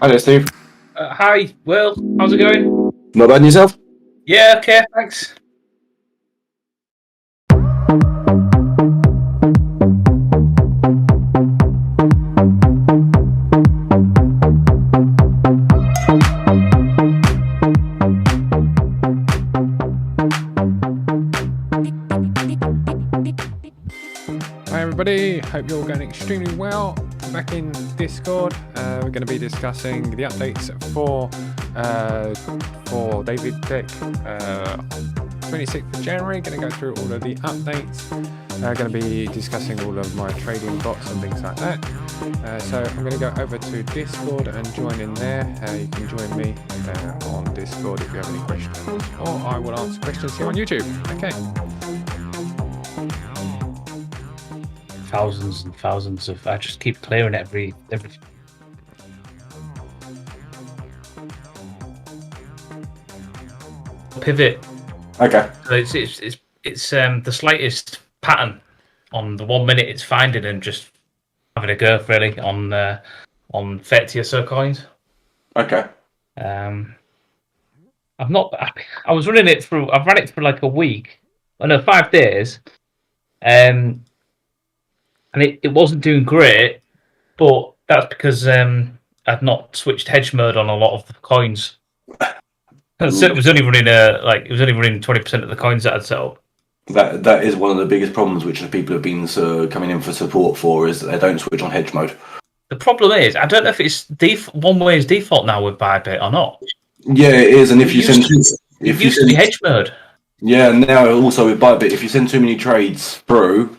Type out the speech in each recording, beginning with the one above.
Hi there, Steve. Hi, Will. How's it going? Not bad, and yourself? Yeah, okay, thanks. Hi everybody, hope you're all going extremely well. Back in Discord, we're going to be discussing the updates for DaviddTech 26th of January. Going to go through all of the updates. Going to be discussing all of my trading bots and things like that. So I'm going to go over to Discord and join in there. You can join me on Discord if you have any questions, or I will answer questions here on YouTube. Okay. Thousands and thousands of. I just keep clearing every. Pivot. Okay. So it's the slightest pattern on the 1 minute it's finding and just having a go really on 30 or so coins. Okay. I've not. I was running it through. I've run it for like a week. Oh no, 5 days. And it wasn't doing great, but that's because I'd not switched hedge mode on a lot of the coins. So it was only running 20% of the coins that I'd set up. That is one of the biggest problems which the people have been coming in for support for, is that they don't switch on hedge mode. The problem is, I don't know if it's one way is default now with ByBit or not. Yeah, it is, and if you send hedge mode. Yeah, now also with ByBit, if you send too many trades through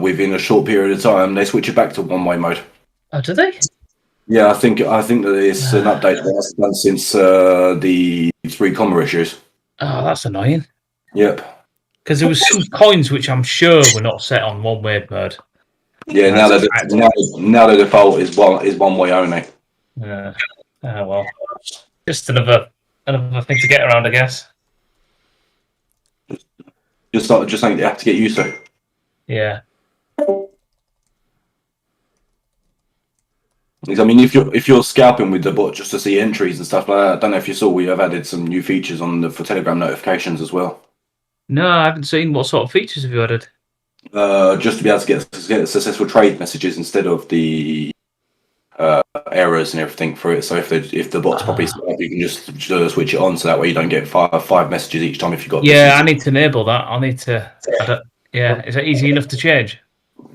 within a short period of time, they switch it back to one-way mode. Oh, do they? Yeah, I think that it's an update that's done since the 3 comma issues. Oh, that's annoying. Yep. Because there was some coins which I'm sure were not set on one-way mode. Yeah, now the default is one way only. Yeah. Oh well, just another thing to get around, I guess. Just something you have to get used to. Yeah. I mean, if you're scalping with the bot just to see entries and stuff like that, I don't know if you saw, we have added some new features for Telegram notifications as well. No, I haven't seen. What sort of features have you added? Just to be able to get successful trade messages instead of the errors and everything for it. So if the bot's properly set up, you can just switch it on, so that way you don't get five messages each time if you got. Yeah, I need to enable that. I need to. Yeah, is that easy enough to change?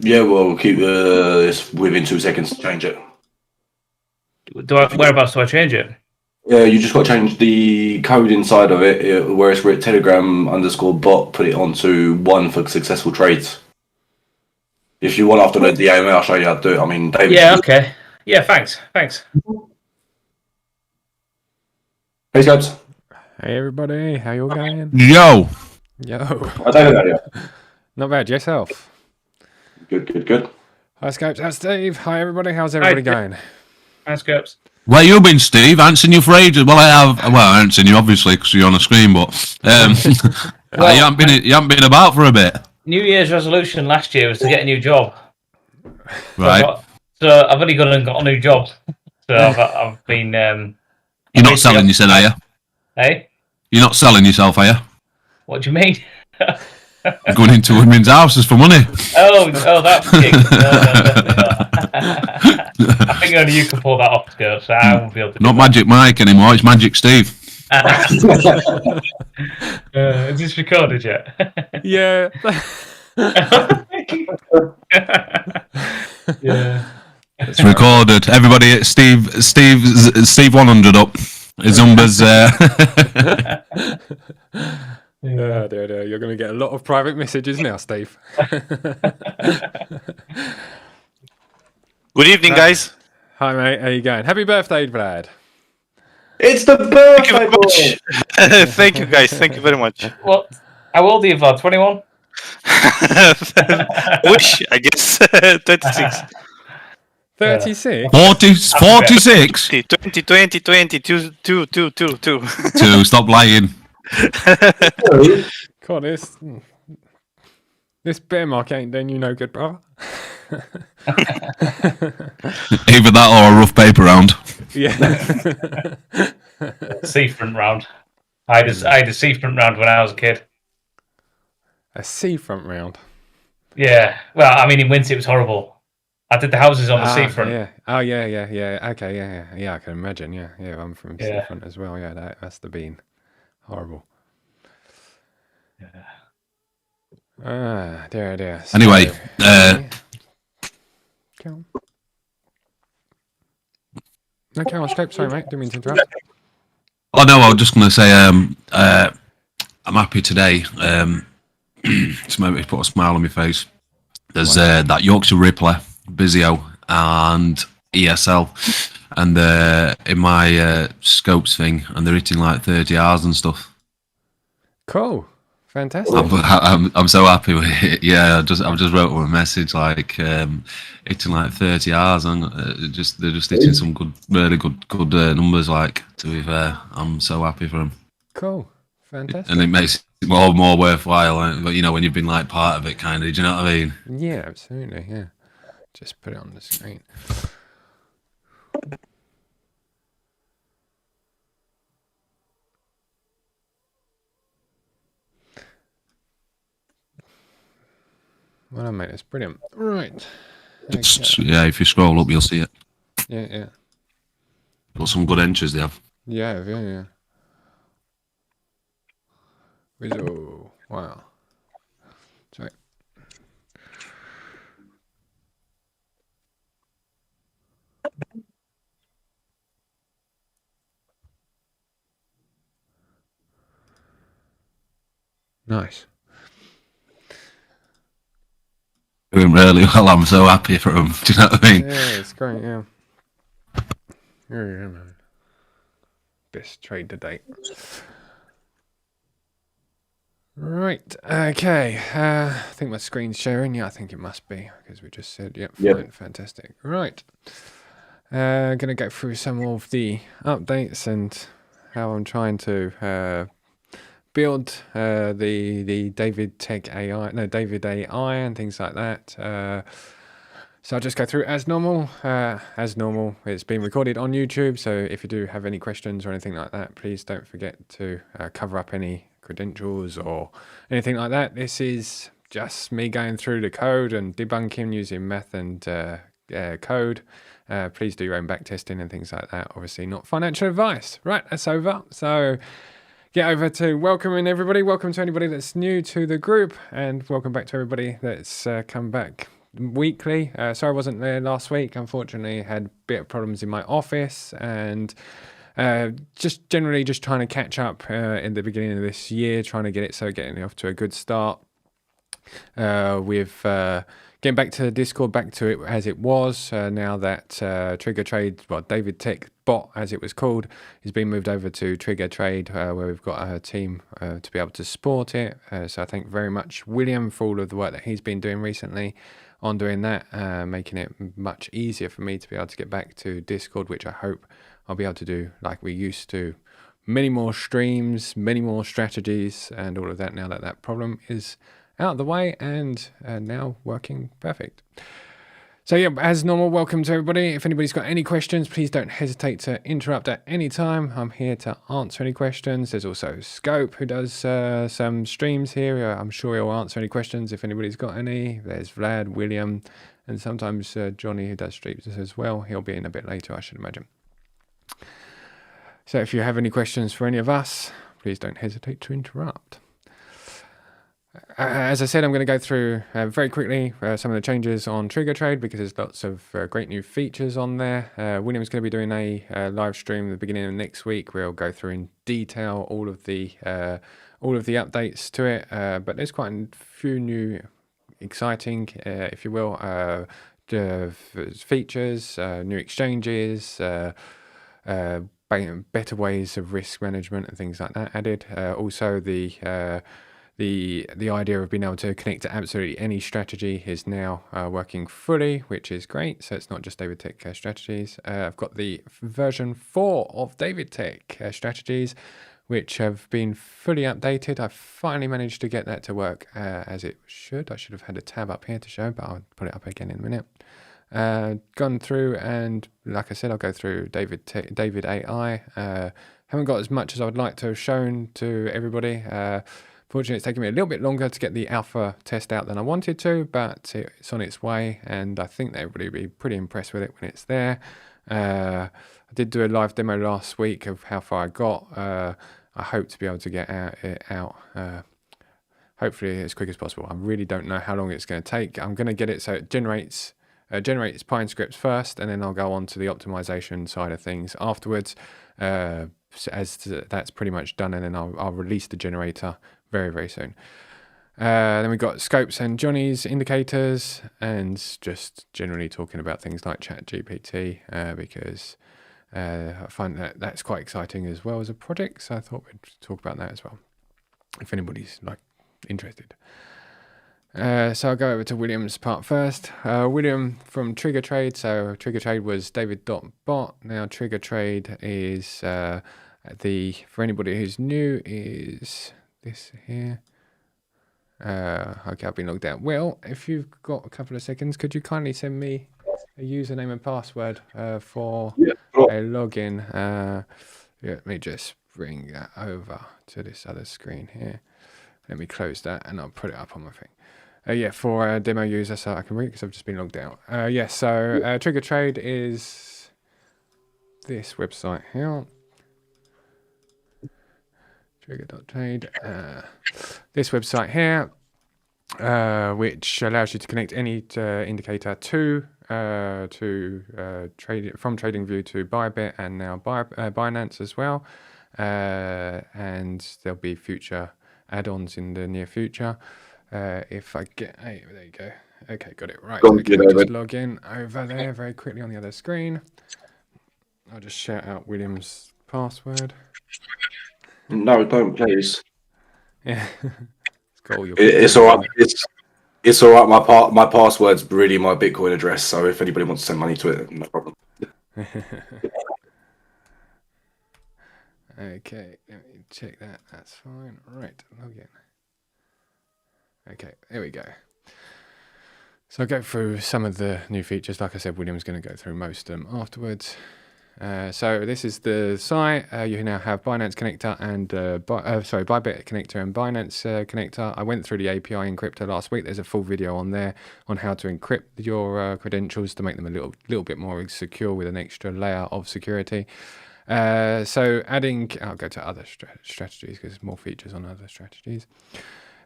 Yeah, well, we'll keep this within 2 seconds to change it. Whereabouts do I change it? Yeah, you just got to change the code inside of it, where it's written Telegram_bot, put it onto 1 for successful trades. If you want after the AMA, I'll show you how to do it. I mean, David. Yeah, okay. Yeah, thanks. Hey, Scopes. Hey everybody, how you all going? Yo. Hi, David. Not bad, yourself? Good. Hi Scopes, how's Steve? Hi everybody, how's everybody going? Hi, Scopes. Where you been, Steve? I haven't seen you for ages. Well, I have. Well, I haven't seen you obviously because you're on the screen, but you haven't been about for a bit. New Year's resolution last year was to get a new job. Right. So I've only gone and got a new job. So I've been. You're not selling yourself, are you? Hey? You're not selling yourself, are you? What do you mean? You're going into women's houses for money. Oh, that's big. I think only you can pull that off, Scopes. So I won't be able to. Not Magic Mike anymore. It's Magic Steve. Is this recorded yet? Yeah. Yeah. It's recorded. Everybody, at Steve 100 up. His numbers. Yeah, you're going to get a lot of private messages now, Steve. Good evening, guys. Hi, mate. How you going? Happy birthday, Vlad. It's the birthday boy. Thank you, guys. Thank you very much. What? How old are you, Vlad? 21? Wish, I guess. 26. 36? 46? 20, 2. Stop lying. God, this bear market ain't done you no good, brother. Either that or a rough paper round. Yeah. Seafront round. I had a seafront round when I was a kid. A seafront round. Yeah. Well, I mean, in winter it was horrible. I did the houses on the seafront. Yeah. Oh, yeah. Okay, yeah. I can imagine. Yeah. I'm from Yeah. seafront as well. Yeah, that must have been horrible. Yeah. Dear. Anyway, Go on. No, carry on, Scope. Sorry, mate. Didn't mean to interrupt. oh no, I was just going to say I'm happy today. It's made me put a smile on my face. There's that Yorkshire Rippler, Bizio, and ESL, and in my scopes thing, and they're hitting like 30 hours and stuff. Cool. Fantastic. I'm so happy with it. Yeah, I've just wrote them a message like hitting like 30 hours, and they're just hitting some really good numbers. Like, to be fair, I'm so happy for them. Cool. Fantastic. And it makes it more worthwhile. But you know, when you've been like part of it, kind of. Do you know what I mean? Yeah, absolutely. Yeah. Just put it on the screen. Well, mate, it's brilliant. Right. Okay. Yeah, if you scroll up, you'll see it. Yeah. Got some good entries they have. Yeah. Visual. Wow. Sorry. Nice. Doing really well. I'm so happy for them. Do you know what I mean? Yeah, it's great. Yeah. Yeah, man. Best trade to date. Right. Okay. I think my screen's sharing. Yeah, I think it must be because we just said, yep. Fine. Fantastic. Right. Gonna go through some of the updates and how I'm trying to build the DaviddTech AI, David AI and things like that. So I'll just go through as normal. It's been recorded on YouTube, so if you do have any questions or anything like that, please don't forget to cover up any credentials or anything like that. This is just me going through the code and debunking using math and code. Please do your own back testing and things like that. Obviously not financial advice. Right, that's over. So get over to welcoming everybody. Welcome to anybody that's new to the group, and welcome back to everybody that's come back weekly. Sorry I wasn't there last week. Unfortunately, had a bit of problems in my office, and just generally just trying to catch up in the beginning of this year, trying to getting off to a good start with getting back to Discord, back to it as it was. Now that Trigger Trade, DaviddTech bot as it was called, is being moved over to Trigger Trade, where we've got a team to be able to support it. So I thank very much William for all of the work that he's been doing recently on doing that, making it much easier for me to be able to get back to Discord, which I hope I'll be able to do like we used to. Many more streams, many more strategies, and all of that now that that problem is out of the way and now working perfect. So yeah, as normal, welcome to everybody. If anybody's got any questions, please don't hesitate to interrupt at any time. I'm here to answer any questions. There's also Scope, who does some streams here. I'm sure he'll answer any questions if anybody's got any. There's Vlad, William, and sometimes Johnny, who does streams as well. He'll be in a bit later, I should imagine. So if you have any questions for any of us, please don't hesitate to interrupt. As I said, I'm going to go through very quickly some of the changes on Trigger Trade because there's lots of great new features on there. William's going to be doing a live stream at the beginning of next week where he'll go through in detail all of the updates to it. But there's quite a few new, exciting, if you will, features, new exchanges, better ways of risk management and things like that added. Also, the idea of being able to connect to absolutely any strategy is now working fully, which is great. So it's not just DaviddTech strategies. I've got the version 4 of DaviddTech strategies, which have been fully updated. I finally managed to get that to work as it should. I should have had a tab up here to show, but I'll put it up again in a minute. gone through, and like I said, I'll go through David AI. Haven't got as much as I would like to have shown to everybody. Fortunately, it's taken me a little bit longer to get the alpha test out than I wanted to, but it's on its way, and I think that everybody will be pretty impressed with it when it's there. I did do a live demo last week of how far I got. I hope to be able to get it out hopefully as quick as possible. I really don't know how long it's going to take. I'm going to get it so it generates Pine scripts first, and then I'll go on to the optimization side of things afterwards. That's pretty much done, and then I'll release the generator very, very soon. Then we've got scopes and Johnny's indicators, and just generally talking about things like ChatGPT, because I find that's quite exciting as well as a project, so I thought we'd talk about that as well, if anybody's interested. So I'll go over to William's part first. William from Trigger Trade. So Trigger Trade was David.bot. Now Trigger Trade is for anybody who's new, is this here. Okay, I've been logged out. Well, if you've got a couple of seconds, could you kindly send me a username and password for a login? Let me just bring that over to this other screen here. Let me close that and I'll put it up on my thing. For a demo user, so I can read because I've just been logged out. So Trigger Trade is this website here. Trigger.trade. This website here, which allows you to connect any indicator to trade from TradingView to ByBit and now Binance as well. And there'll be future add-ons in the near future. If I get, there you go. Okay, got it right. Okay, I'll just log in over there very quickly on the other screen. I'll just shout out William's password. No, don't, please. Yeah, it's all right. It's all right. My password's really my Bitcoin address, so if anybody wants to send money to it, no problem. Okay, let me check that. That's fine. Right, log in. Okay, there we go. So I'll go through some of the new features. Like I said, William's going to go through most of them afterwards. So this is the site. You now have Binance connector and ByBit connector and Binance connector. I went through the API encryptor last week. There's a full video on there on how to encrypt your credentials to make them a little bit more secure with an extra layer of security. So adding, I'll go to other strategies because there's more features on other strategies.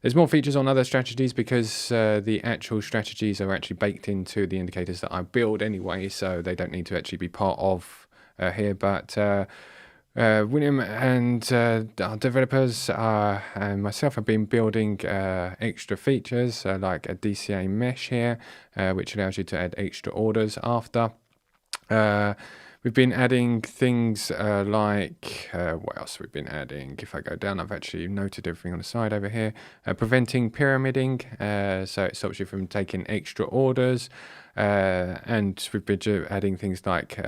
There's more features on other strategies because the actual strategies are actually baked into the indicators that I build anyway, so they don't need to actually be part of here. But William and our developers and myself have been building extra features like a DCA mesh here, which allows you to add extra orders after. We've been adding things like, what else we've been adding? If I go down, I've actually noted everything on the side over here. Preventing pyramiding, so it stops you from taking extra orders. And we've been adding things like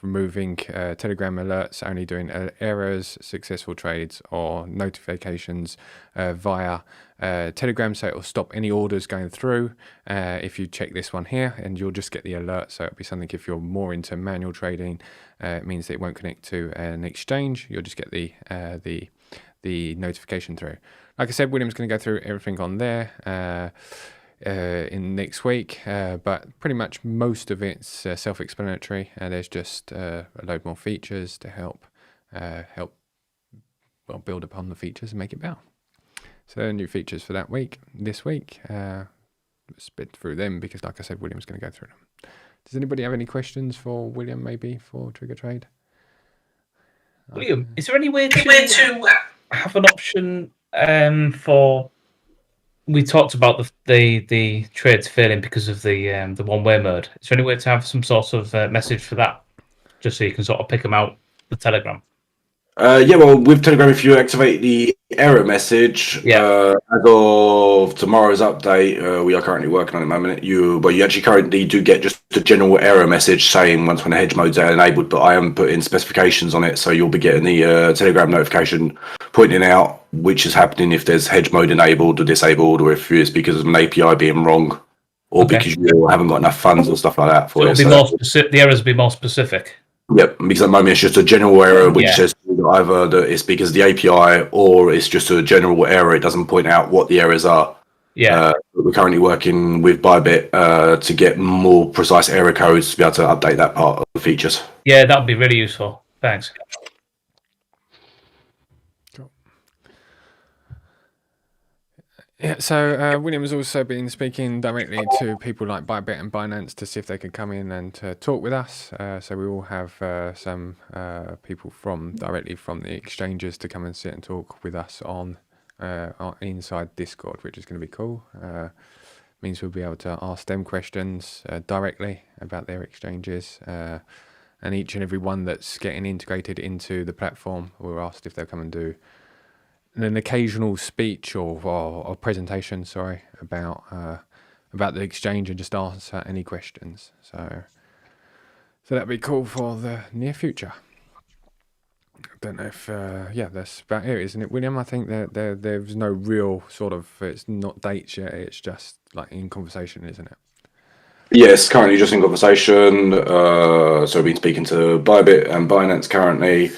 removing Telegram alerts, only doing errors, successful trades, or notifications via Telegram, so it will stop any orders going through if you check this one here, and you'll just get the alert. So it'll be something, if you're more into manual trading, it means that it won't connect to an exchange. You'll just get the notification through. Like I said, William's going to go through everything on there in next week, but pretty much most of it's self-explanatory. There's just a load more features to help build upon the features and make it better. So new features for this week. Spit through them because, like I said, William's going to go through them. Does anybody have any questions for William, maybe for Trigger Trade? William, is there any way to have an option for? We talked about the trades failing because of the one-way mode. Is there any way to have some sort of message for that, just so you can sort of pick them out the Telegram? Well, with Telegram, if you activate the error message, as of tomorrow's update, we are currently working on it at the moment. You actually currently do get just a general error message saying when the hedge modes are enabled, but I am putting specifications on it, so you'll be getting the Telegram notification pointing out which is happening if there's hedge mode enabled or disabled, or if it's because of an API being wrong. or Okay. because you haven't got enough funds or stuff like that So for it'll it. be more specific. The errors will be more specific. Yep, because at the moment it's just a general error which Yeah. says either that it's because of the API or it's just a general error. It doesn't point out what the errors are. Yeah. We're currently working with ByBit to get more precise error codes to be able to update that part of the features. Yeah, that would be really useful. Thanks. Cool. Yeah, so William has also been speaking directly to people like ByBit and Binance to see if they could come in and talk with us. So we will have some people directly from the exchanges to come and sit and talk with us on inside Discord, which is going to be cool. Means we'll be able to ask them questions directly about their exchanges. And each and every one that's getting integrated into the platform, we're asked if they'll come and do an occasional speech or presentation, about the exchange and just answer any questions. So that'd be cool for the near future. I don't know if that's about it, isn't it, William? I think that there's no real sort of, it's not dates yet. It's just like in conversation, isn't it? Yes, currently just in conversation. So we've been speaking to ByBit and Binance currently.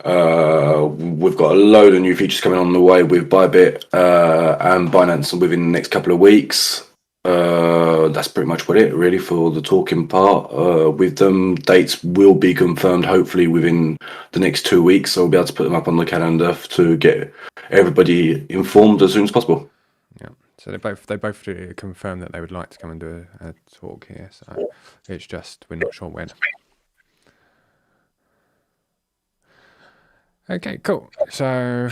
We've got a load of new features coming on the way with ByBit and Binance within the next couple of weeks. That's pretty much what it really for the talking part. With them, dates will be confirmed hopefully within the next 2 weeks, so we'll be able to put them up on the calendar to get everybody informed as soon as possible. Yeah. So they both confirmed that they would like to come and do a talk here. So it's just we're not sure when. Okay, cool. So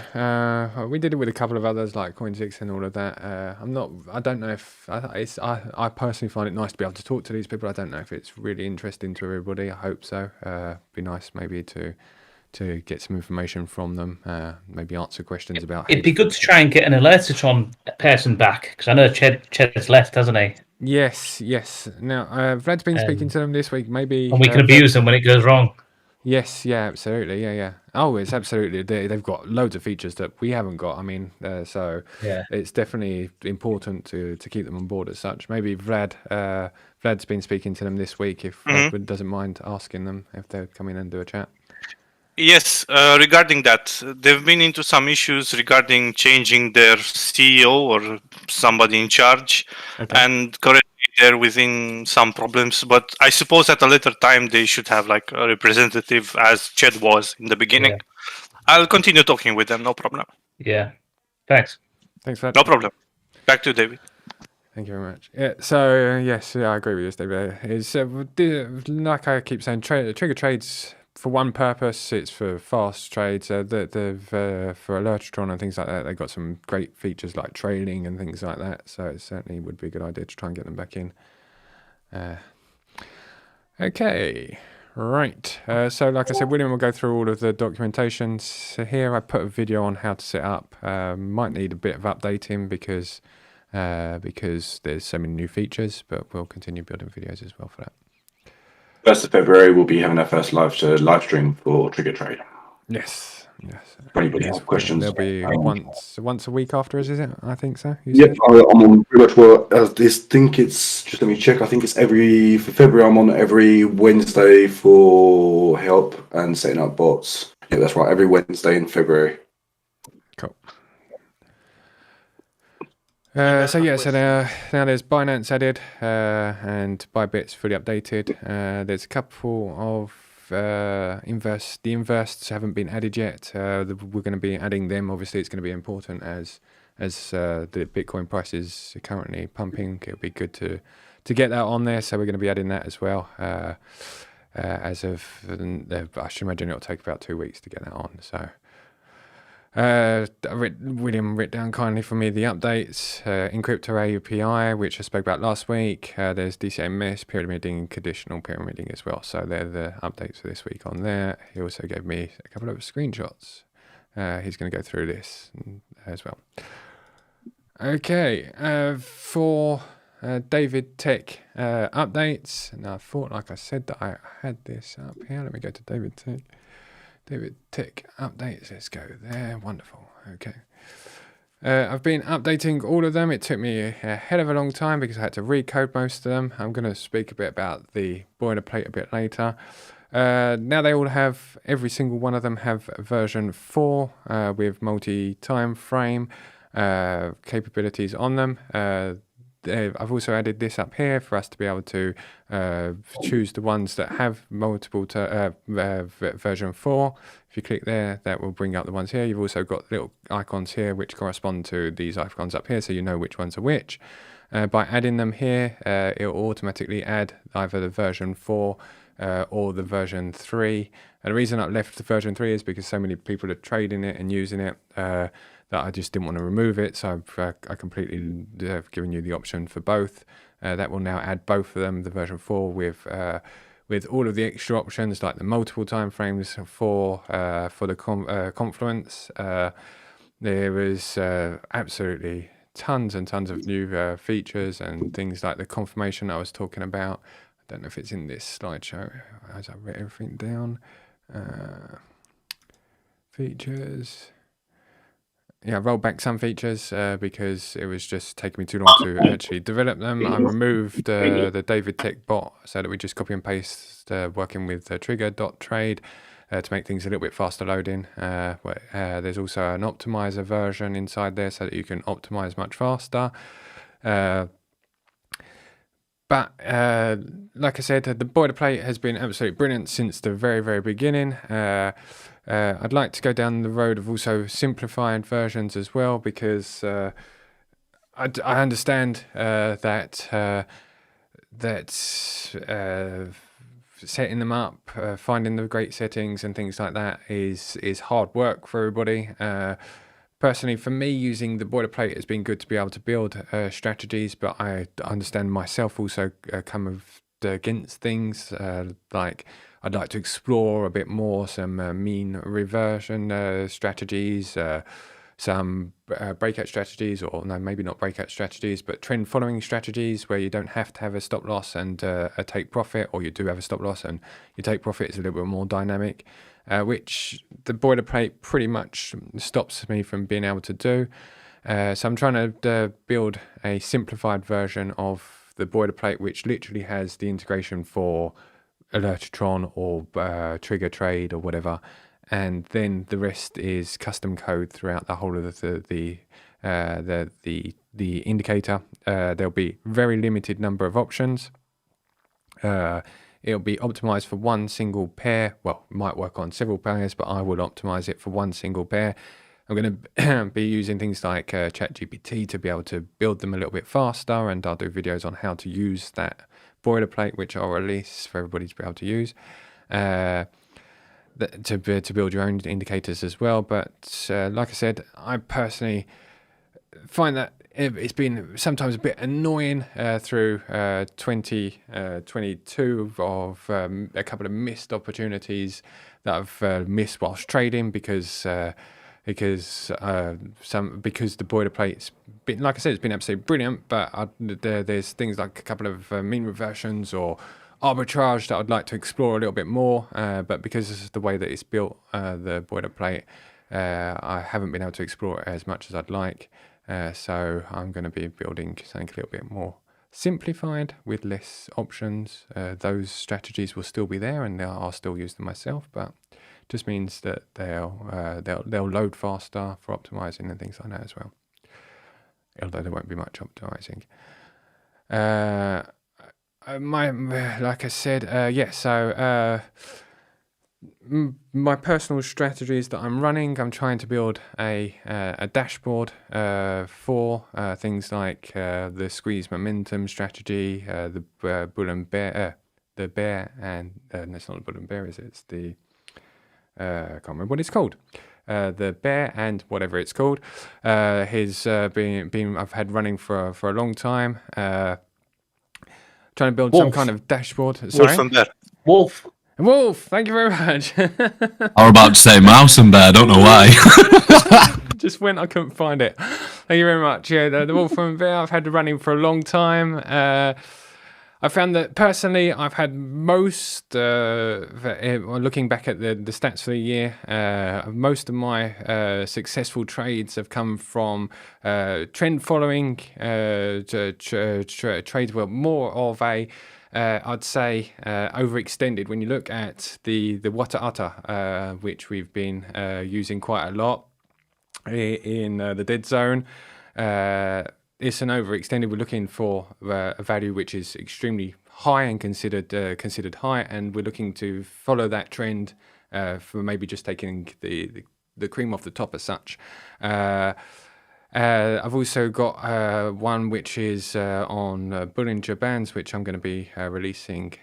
we did it with a couple of others like Coin6 and all of that. I don't know if I personally find it nice to be able to talk to these people. I don't know if it's really interesting to everybody. I hope so. Be nice maybe to get some information from them. Maybe answer questions about. It'd be good to try and get an Alertatron person back because I know Ched's left, hasn't he? Yes. Now Vlad's been speaking to them this week. Maybe and we can abuse them when it goes wrong. Yes, yeah, absolutely, yeah. Oh, it's absolutely. They've got loads of features that we haven't got. I mean, so it's definitely important to keep them on board as such. Maybe Vlad's been speaking to them this week. If Vlad doesn't mind asking them if they'll come in and do a chat. Yes, regarding that, they've been into some issues regarding changing their CEO or somebody in charge, and currently they're within some problems. But I suppose at a later time they should have like a representative, as Ched was in the beginning. Yeah. I'll continue talking with them, no problem. Yeah, thanks. Thanks, Vlad. No problem. Back to David. Thank you very much. Yeah, so yes, I agree with you, David. It's like I keep saying, trigger trades. For one purpose, it's for fast trades. For Alertatron and things like that, they've got some great features like trailing and things like that. So it certainly would be a good idea to try and get them back in. Okay, right. So like I said, William will go through all of the documentation. So here I put a video on how to set up. Might need a bit of updating because there's so many new features, but we'll continue building videos as well for that. 1st of February, we'll be having our first live stream for Trigger Trade. Yes. For anybody has questions, there'll be once a week after us, is it? I think so. Yep, I'm on pretty much. Well, I think it's just let me check. I think it's for February. I'm on every Wednesday for help and setting up bots. Yeah, that's right. Every Wednesday in February. Cool. So now there's Binance added and ByBit's fully updated. There's a couple of the inversts haven't been added yet. We're going to be adding them. Obviously, it's going to be important as the Bitcoin price is currently pumping. It'll be good to get that on there. So we're going to be adding that as well. I should imagine it'll take about 2 weeks to get that on. So. William wrote down kindly for me the updates, Encryptor API, which I spoke about last week. There's DCMS, pyramiding, conditional pyramiding as well. So they're the updates for this week on there. He also gave me a couple of screenshots. He's going to go through this as well. Okay, for DaviddTech updates. Now I thought, like I said, that I had this up here. Let me go to DaviddTech updates. Let's go there. Wonderful. Okay. I've been updating all of them. It took me a hell of a long time because I had to recode most of them. I'm going to speak a bit about the boilerplate a bit later. Now they all have, every single one of them have version 4 with multi-time frame capabilities on them. I've also added this up here for us to be able to choose the ones that have multiple version 4. If you click there, that will bring up the ones here. You've also got little icons here which correspond to these icons up here, so you know which ones are which. By adding them here, it will automatically add either the version 4 or the version 3. And the reason I left the version 3 is because so many people are trading it and using it that I just didn't want to remove it. So I completely have given you the option for both. That will now add both of them, the version 4 with all of the extra options like the multiple time frames for the confluence. There is absolutely tons and tons of new features and things like the confirmation I was talking about. I don't know if it's in this slideshow as I write everything down. Features. Yeah, I rolled back some features because it was just taking me too long to actually develop them. I removed the DaviddTech bot so that we just copy and paste working with trigger.trade to make things a little bit faster loading. There's also an optimizer version inside there so that you can optimize much faster. But like I said, the boilerplate has been absolutely brilliant since the very, very beginning. I'd like to go down the road of also simplified versions as well, because I understand that setting them up, finding the great settings and things like that is hard work for everybody. Personally, for me, using the boilerplate has been good to be able to build strategies, but I understand myself also come against things like I'd like to explore a bit more some mean reversion strategies, some breakout strategies, or no, maybe not breakout strategies, but trend following strategies where you don't have to have a stop loss and a take profit, or you do have a stop loss and your take profit is a little bit more dynamic, which the boilerplate pretty much stops me from being able to do. So I'm trying to build a simplified version of the boilerplate, which literally has the integration for Alertatron or Trigger Trade or whatever, and then the rest is custom code throughout the whole of the indicator. There'll be very limited number of options. It'll be optimized for one single pair. Well, it might work on several pairs, but I will optimize it for one single pair. I'm going to be using things like ChatGPT to be able to build them a little bit faster, and I'll do videos on how to use that boilerplate, which I'll release for everybody to be able to use to build your own indicators as well. But like I said, I personally find that it's been sometimes a bit annoying through 2022 of a couple of missed opportunities that I've missed whilst trading because the boilerplate's been, like I said, it's been absolutely brilliant, but there's things like a couple of mean reversions or arbitrage that I'd like to explore a little bit more, but because this is the way that it's built, the boilerplate, I haven't been able to explore it as much as I'd like. So I'm going to be building something a little bit more simplified with less options. Those strategies will still be there, and I'll still use them myself, but just means that they'll load faster for optimizing and things like that as well. Although there won't be much optimizing. Like I said, so my personal strategies that I'm running, I'm trying to build a dashboard for things like the squeeze momentum strategy, the bull and bear, the bear, and it's not a bull and bear, is it? It's the I can't remember what it's called. The bear and whatever it's called has been I've had running for a long time. Trying to build some kind of dashboard. Sorry? Wolf and bear. Wolf, thank you very much. I was about to say mouse and bear, I don't know why. Just went, I couldn't find it. Thank you very much. Yeah, the wolf and bear, I've had running for a long time. I I found that personally, I've had most, looking back at the stats for the year, most of my successful trades have come from trend following trades, well, more of a, I'd say, overextended. When you look at the Wata Ata, which we've been using quite a lot in the dead zone, it's an overextended. We're looking for a value which is extremely high and considered high, and we're looking to follow that trend for maybe just taking the cream off the top as such. I've also got one which is on Bollinger Bands, which I'm going to be releasing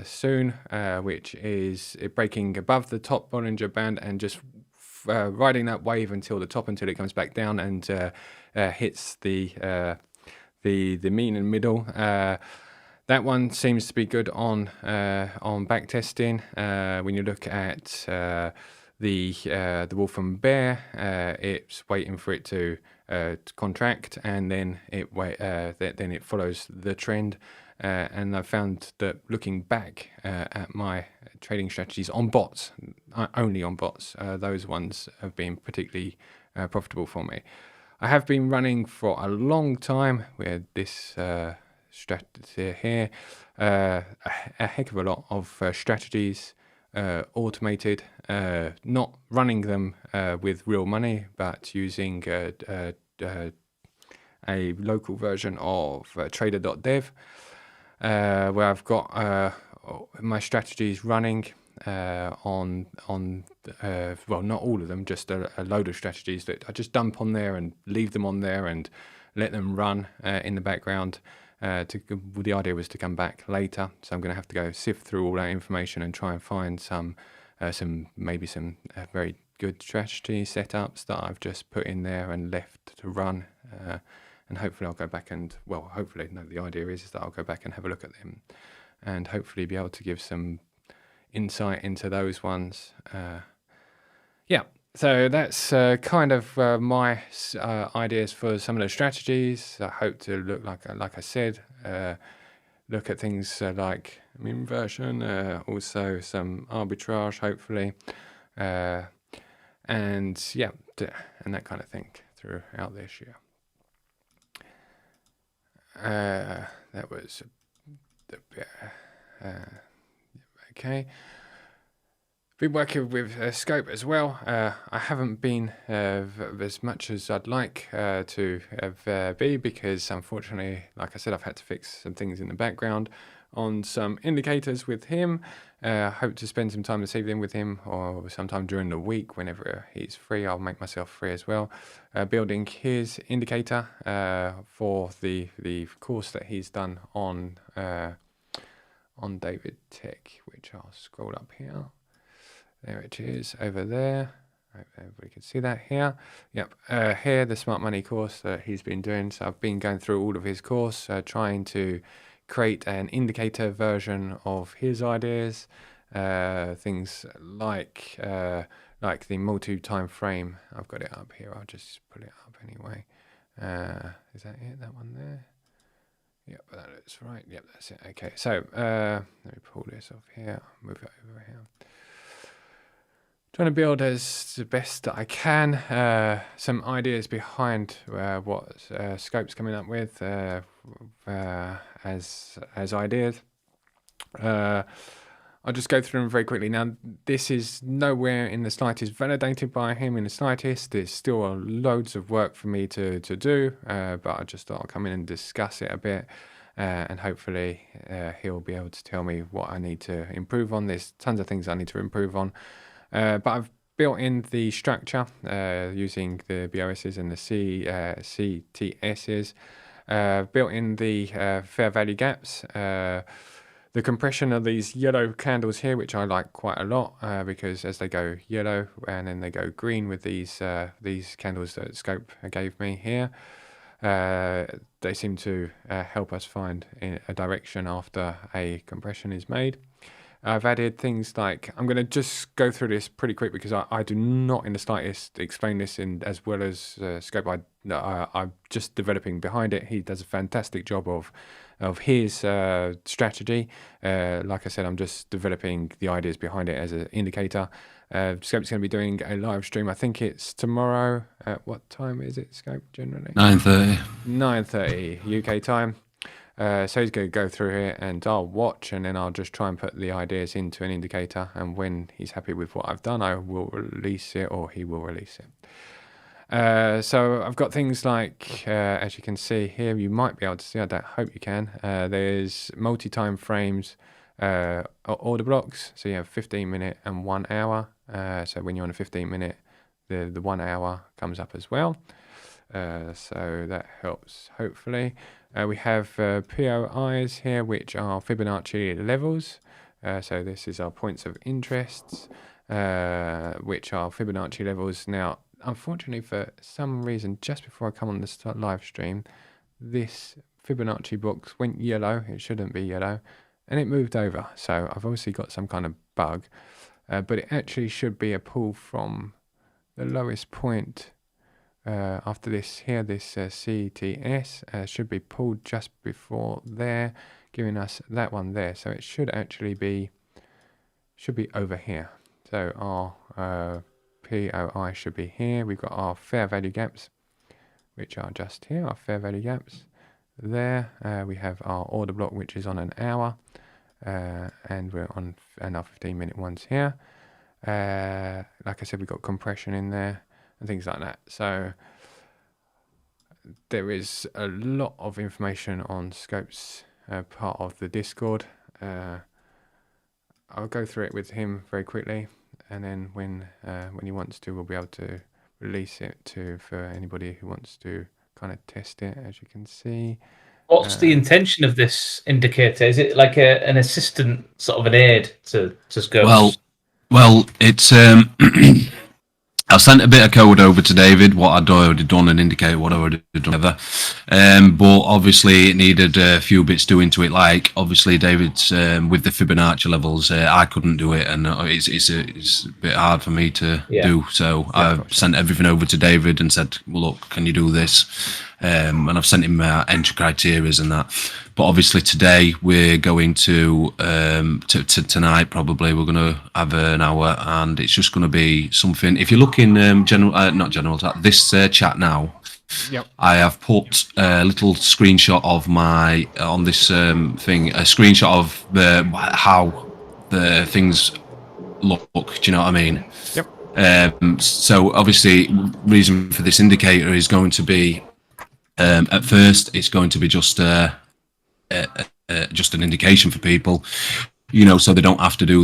soon, which is breaking above the top Bollinger Band and just riding that wave until the top, until it comes back down and hits the mean and middle. That one seems to be good on back testing. When you look at the wolf and bear, it's waiting for it to contract, and then it follows the trend. And I found that looking back at my trading strategies on bots, only on bots, those ones have been particularly profitable for me. I have been running for a long time with this strategy here, a heck of a lot of strategies automated, not running them with real money, but using a local version of trader.dev, where I've got my strategies running on well, not all of them, just a load of strategies that I just dump on there and leave them on there and let them run in the background. The idea was to come back later, so I'm going to have to go sift through all that information and try and find some very good strategy setups that I've just put in there and left to run, and hopefully I'll go back and, well, hopefully, no, the idea is that I'll go back and have a look at them and hopefully be able to give some insight into those ones. Yeah, so that's kind of my ideas for some of the strategies. I hope to look like I said, look at things like inversion, also some arbitrage, hopefully, and yeah, and that kind of thing throughout this year. That was okay. Been working with Scope as well. I haven't been as much as I'd like to be, because unfortunately, like I said, I've had to fix some things in the background on some indicators with him. Hope to spend some time this evening with him, or sometime during the week whenever he's free. I'll make myself free as well. Building his indicator for the course that he's done on DaviddTech, which I'll scroll up here. There it is over there. Hope everybody can see that here. Yep, here the Smart Money course that he's been doing. So I've been going through all of his course, trying to create an indicator version of his ideas. Things like the multi-time frame. I've got it up here. I'll just put it up anyway. Is that it? That one there? Yep, that looks right. Yep, that's it. Okay, so let me pull this off here. Move it over here. Trying to build as the best that I can. Some ideas behind what Scope's coming up with as ideas. I'll just go through them very quickly. Now, this is nowhere in the slightest validated by him in the slightest. There's still loads of work for me to do, but I just thought I'll come in and discuss it a bit, and hopefully he'll be able to tell me what I need to improve on. There's tons of things I need to improve on. But I've built in the structure using the BOSs and the CTSs, built in the fair value gaps, the compression of these yellow candles here, which I like quite a lot, because as they go yellow and then they go green with these candles that Scope gave me here, they seem to help us find a direction after a compression is made. I've added things like, I'm going to just go through this pretty quick because I do not in the slightest explain this in as well as Scope. I'm just developing behind it. He does a fantastic job of his strategy. Like I said, I'm just developing the ideas behind it as an indicator. Scope's going to be doing a live stream. I think it's tomorrow. What time is it, Scope, generally? 9:30. 9:30 UK time. So he's going to go through here and I'll watch, and then I'll just try and put the ideas into an indicator, and when he's happy with what I've done, I will release it, or he will release it. So I've got things like, as you can see here, you might be able to see, I hope you can, there's multi-time frames, order blocks, so you have 15 minute and 1 hour. So when you're on a 15 minute, the 1 hour comes up as well. So that helps, hopefully. We have POIs here, which are Fibonacci levels. So this is our points of interest, which are Fibonacci levels. Now, unfortunately, for some reason, just before I come on this live stream, this Fibonacci box went yellow. It shouldn't be yellow, and it moved over. So I've obviously got some kind of bug, but it actually should be a pull from the lowest point. After this here, this CTS should be pulled just before there, giving us that one there. So it should actually be over here. So our POI should be here. We've got our fair value gaps, which are just here. Our fair value gaps there. We have our order block, which is on an hour, and we're on our 15-minute ones here. Like I said, we've got compression in there and things like that. So there is a lot of information on Scope's part of the Discord. I'll go through it with him very quickly, and then when he wants to, we'll be able to release it for anybody who wants to kind of test it. As you can see, what's the intention of this indicator? Is it like an assistant, sort of an aid to Scope? Well, it's I sent a bit of code over to David, what I'd already done, and indicate what I already done. But obviously it needed a few bits doing to it. Like obviously David's with the Fibonacci levels, I couldn't do it, and it's a bit hard for me to do. So I sent everything over to David and said, well, look, can you do this? And I've sent him entry criteria and that. But obviously today we're going to tonight probably we're going to have an hour, and it's just going to be something. If you look in this chat now, yep. I have put a little screenshot of my on this thing, a screenshot of how the things look. Do you know what I mean? Yep. So obviously, reason for this indicator is going to be. At first, it's going to be just an indication for people, so they don't have to do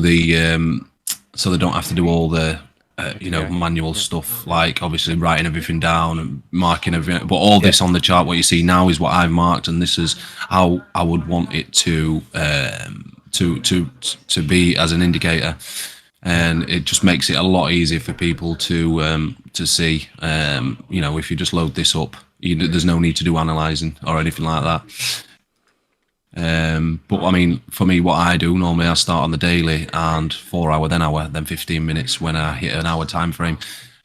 all the manual stuff, like obviously writing everything down and marking everything. But all this on the chart, what you see now, is what I've marked, and this is how I would want it to be as an indicator. And it just makes it a lot easier for people to see. If you just load this up, there's no need to do analyzing or anything like that. But I mean, for me, what I do normally, I start on the daily and 4 hour, then 15 minutes when I hit an hour time frame.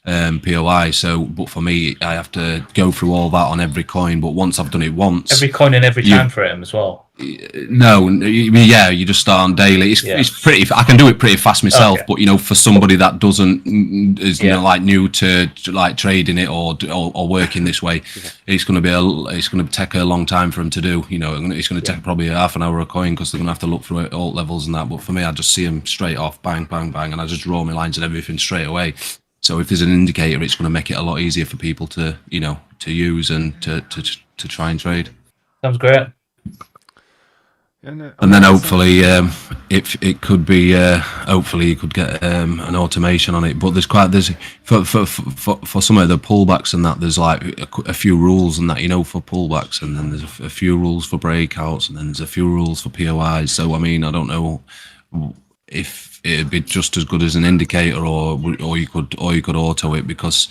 POI. So, but for me, I have to go through all that on every coin. But once I've done it once, every coin in every time frame as well. No, yeah, you just start on daily. It's pretty. I can do it pretty fast myself, but for somebody that is like new to like trading it or working this way, it's going to take a long time for them to do. It's going to take probably half an hour a coin because they're going to have to look through it, alt levels and that. But for me, I just see them straight off, bang, bang, bang, and I just draw my lines and everything straight away. So if there's an indicator, it's going to make it a lot easier for people to use and to try and trade. Sounds great. And then hopefully, if it could be, hopefully you could get an automation on it. But there's for some of the pullbacks and that, there's like a few rules and that, for pullbacks, and then there's a few rules for breakouts, and then there's a few rules for POIs. So I mean, I don't know if it'd be just as good as an indicator, or you could auto it, because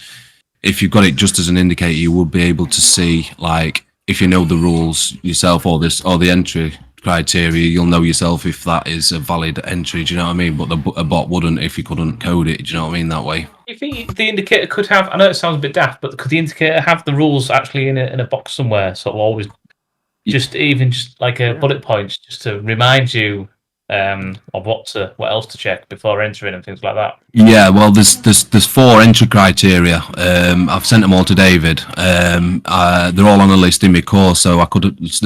if you've got it just as an indicator, you would be able to see, like, if you know the rules yourself, or the entry criteria, you'll know yourself if that is a valid entry. Do you know what I mean? But a bot wouldn't if you couldn't code it. Do you know what I mean? That way. Do you think the indicator could have? I know it sounds a bit daft, but could the indicator have the rules actually in a box somewhere? So it'll always just like a bullet points, just to remind you of what else to check before entering and things like that. Yeah, well, there's 4 entry criteria. I've sent them all to David. They're all on a list in my course, so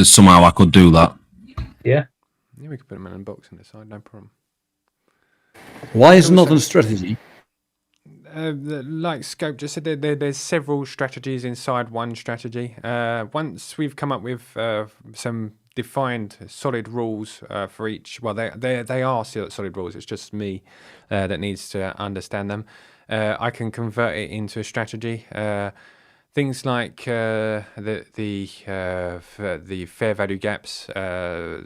somehow I could do that. Yeah. Yeah, we could put them in a box on the side, no problem. Why is it not a strategy? Like Scope just said, there's several strategies inside one strategy. Once we've come up with some defined solid rules for each, well, they are solid rules. It's just me that needs to understand them. I can convert it into a strategy. Things like the fair value gaps.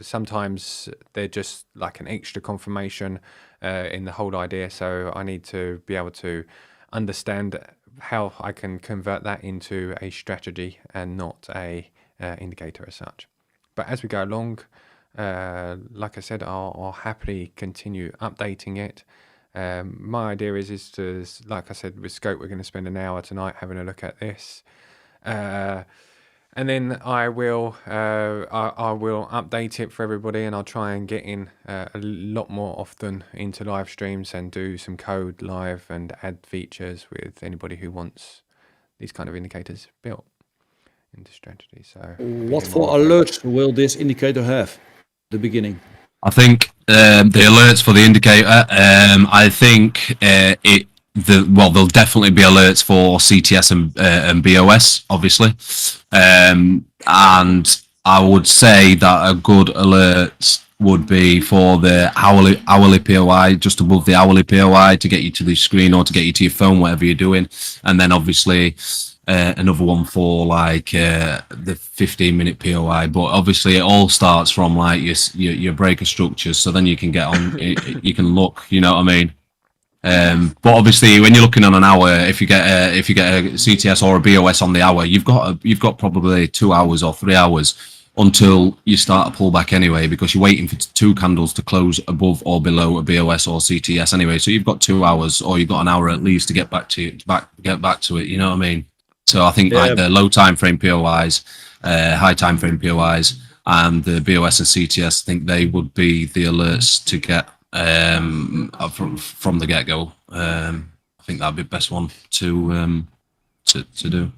Sometimes they're just like an extra confirmation in the whole idea. So I need to be able to understand how I can convert that into a strategy and not a indicator as such. But as we go along, like I said, I'll happily continue updating it. My idea is to, like I said, with Scope, we're going to spend an hour tonight having a look at this. And then I will update it for everybody, and I'll try and get in a lot more often into live streams and do some code live and add features with anybody who wants these kind of indicators built into strategy. So, What for alerts will this indicator have? The beginning. I think the alerts for the indicator. I think there'll definitely be alerts for CTS and BOS, obviously, and I would say that a good alert would be for the hourly POI, just above the hourly POI, to get you to the screen or to get you to your phone, whatever you're doing, and then obviously another one for like the 15-minute POI. But obviously it all starts from like your breaker structures, so then you can get on, you can look, you know what I mean. But obviously when you're looking on an hour, if you get a CTS or a BOS on the hour, you've got probably 2 hours or 3 hours until you start a pullback anyway, because you're waiting for 2 candles to close above or below a BOS or CTS anyway. So you've got 2 hours, or you've got an hour at least to get back to it. You know what I mean? So I think like the low time frame POIs, high time frame POIs, and the BOS and CTS, I think they would be the alerts to get from the get go. I think that'd be the best one to do.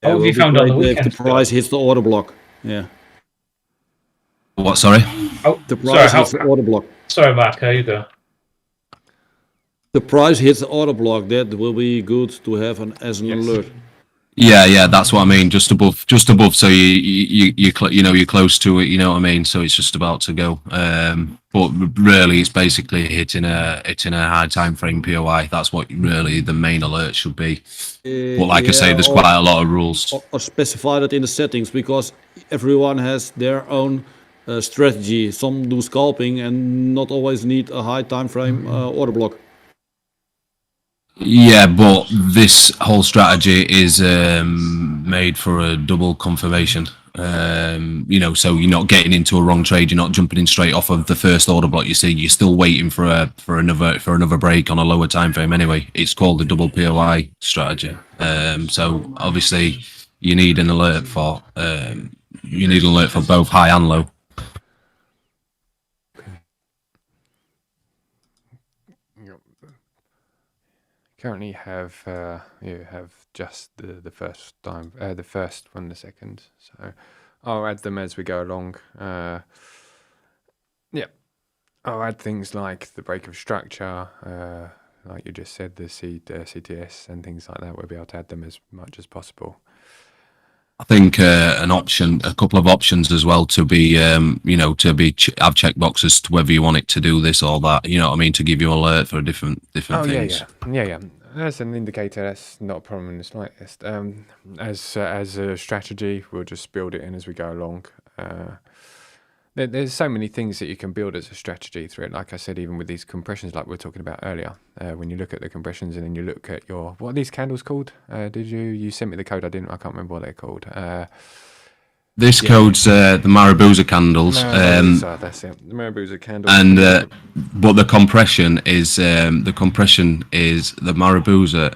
How have you found on the if weekend? the price hits the order block? Yeah. What? Sorry. Oh, The price hits the order block. sorry, Mark. How you go? The price hits the order block. That will be good to have as an alert. Yeah, that's what I mean. Just above. So you're close to it. You know what I mean. So it's just about to go. But really, it's basically hitting a high time frame POI. That's what really the main alert should be. But like I say, there's quite a lot of rules. Or specify that in the settings, because everyone has their own strategy. Some do scalping and not always need a high time frame order block. Yeah, but this whole strategy is made for a double confirmation. So you're not getting into a wrong trade. You're not jumping in straight off of the first order block. You see, you're still waiting for another break on a lower time frame. Anyway, it's called the double POI strategy. So obviously, you need an alert for both high and low. Currently you have just the first time, the first one, the second. So I'll add them as we go along. I'll add things like the break of structure, like you just said, the CTS and things like that. We'll be able to add them as much as possible. I think a couple of options as well to be, have check boxes to whether you want it to do this or that. You know what I mean? To give you an alert for different things. Yeah. As an indicator, that's not a problem in the slightest. As a strategy, we'll just build it in as we go along. There's so many things that you can build as a strategy through it. Like I said, even with these compressions, like we were talking about earlier, when you look at the compressions and then you look at what are these candles called? You sent me the code? I can't remember what they're called. This code's the Marabuza candles. That's it. The Marabuza candles. And but the compression is the Marabuza.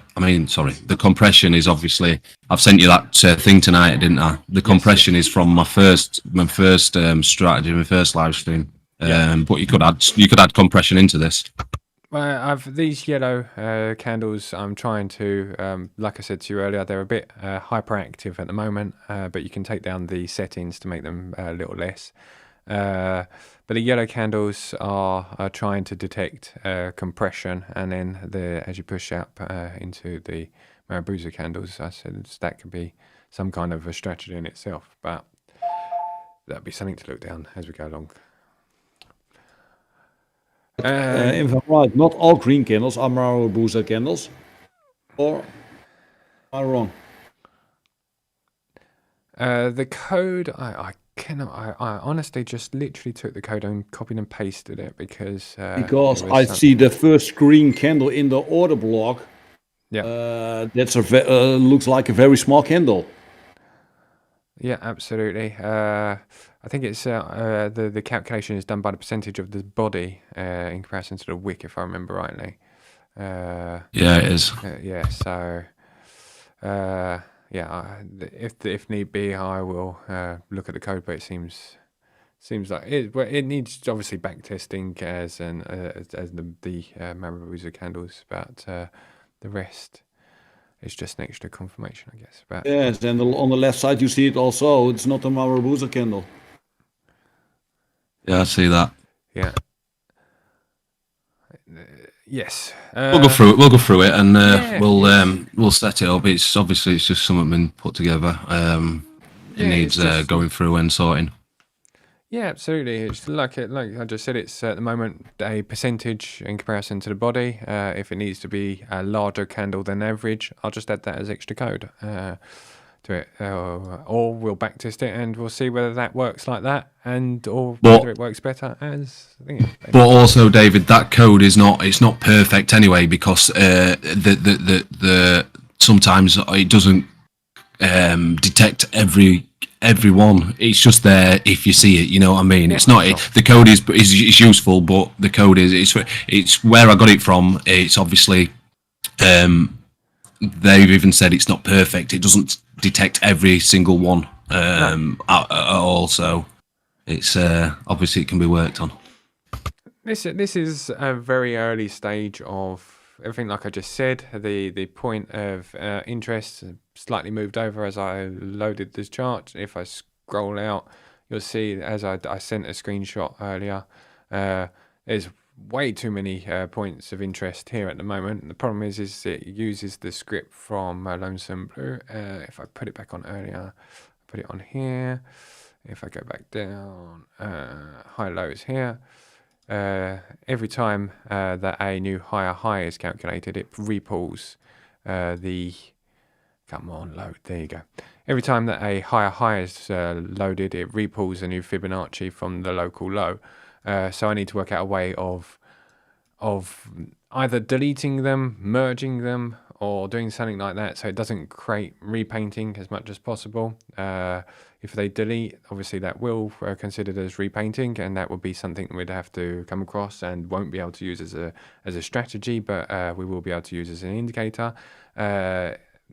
The compression is obviously. I've sent you that thing tonight, didn't I? The compression is from my first strategy, my first live stream. But you could add compression into this. I've these yellow candles. I'm trying to, like I said to you earlier, they're a bit hyperactive at the moment, but you can take down the settings to make them a little less. But the yellow candles are trying to detect compression, and then as you push up into the Marabuza candles, I said that could be some kind of a strategy in itself, but that'd be something to look down as we go along. If I'm right, not all green candles are Marabuza candles, or am I wrong? The code, I honestly just literally took the code and copied and pasted it because I see the first green candle in the order block. Yeah, that's looks like a very small candle. Yeah, absolutely. I think it's the calculation is done by the percentage of the body in comparison to the wick, if I remember rightly. Yeah, it is. If need be, I will look at the code, but it seems like it needs obviously back testing as the Marabuza candles, but the rest. It's just an extra confirmation, I guess. But yes, and on the left side you see it also. It's not a Marabuza candle. Yeah, I see that. Yeah. Yes. We'll go through it. And we'll set it up. It's just something been put together. It needs going through and sorting. Yeah, absolutely. It's like I just said, it's at the moment a percentage in comparison to the body. If it needs to be a larger candle than average, I'll just add that as extra code to it, or we'll backtest it and we'll see whether that works like that, or whether it works better as. But also, David, that code is not perfect anyway, because the sometimes it doesn't detect everyone. It's just there if you see it, you know what I mean? It's not the code is useful, but the code it's where I got it from. It's obviously they've even said it's not perfect. It doesn't detect every single one at all, so it's obviously it can be worked on. This is a very early stage of everything. Like I just said, the point of interest slightly moved over as I loaded this chart. If I scroll out, you'll see, as I sent a screenshot earlier, there's way too many points of interest here at the moment. The problem is it uses the script from Lonesome Blue. If I put it back on earlier, put it on here. If I go back down, high lows here. Every time that a new higher high is calculated, it repulls come on, load. There you go. Every time that a higher high is loaded, it repulls a new Fibonacci from the local low. So I need to work out a way of either deleting them, merging them, or doing something like that so it doesn't create repainting as much as possible. If they delete, obviously that will considered as repainting, and that would be something we'd have to come across and won't be able to use as a strategy, but we will be able to use as an indicator.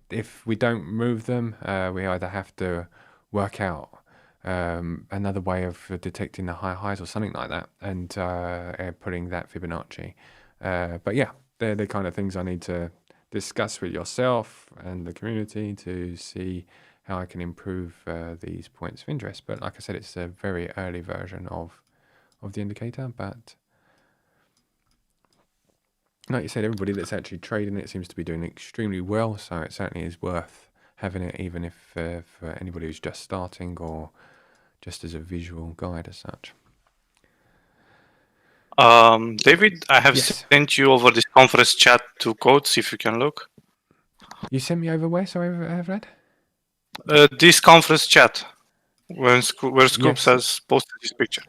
If we don't move them, we either have to work out another way of detecting the high highs or something like that, and putting that Fibonacci. But yeah, they're the kind of things I need to discuss with yourself and the community to see how I can improve these points of interest. But like I said, it's a very early version of the indicator, but like you said, everybody that's actually trading it seems to be doing extremely well, so it certainly is worth having it, even if for anybody who's just starting or just as a visual guide as such. David, I have sent you over this conference chat 2 codes, if you can look. You sent me over where? Sorry, I've read? This conference chat, where Scoops has posted this picture.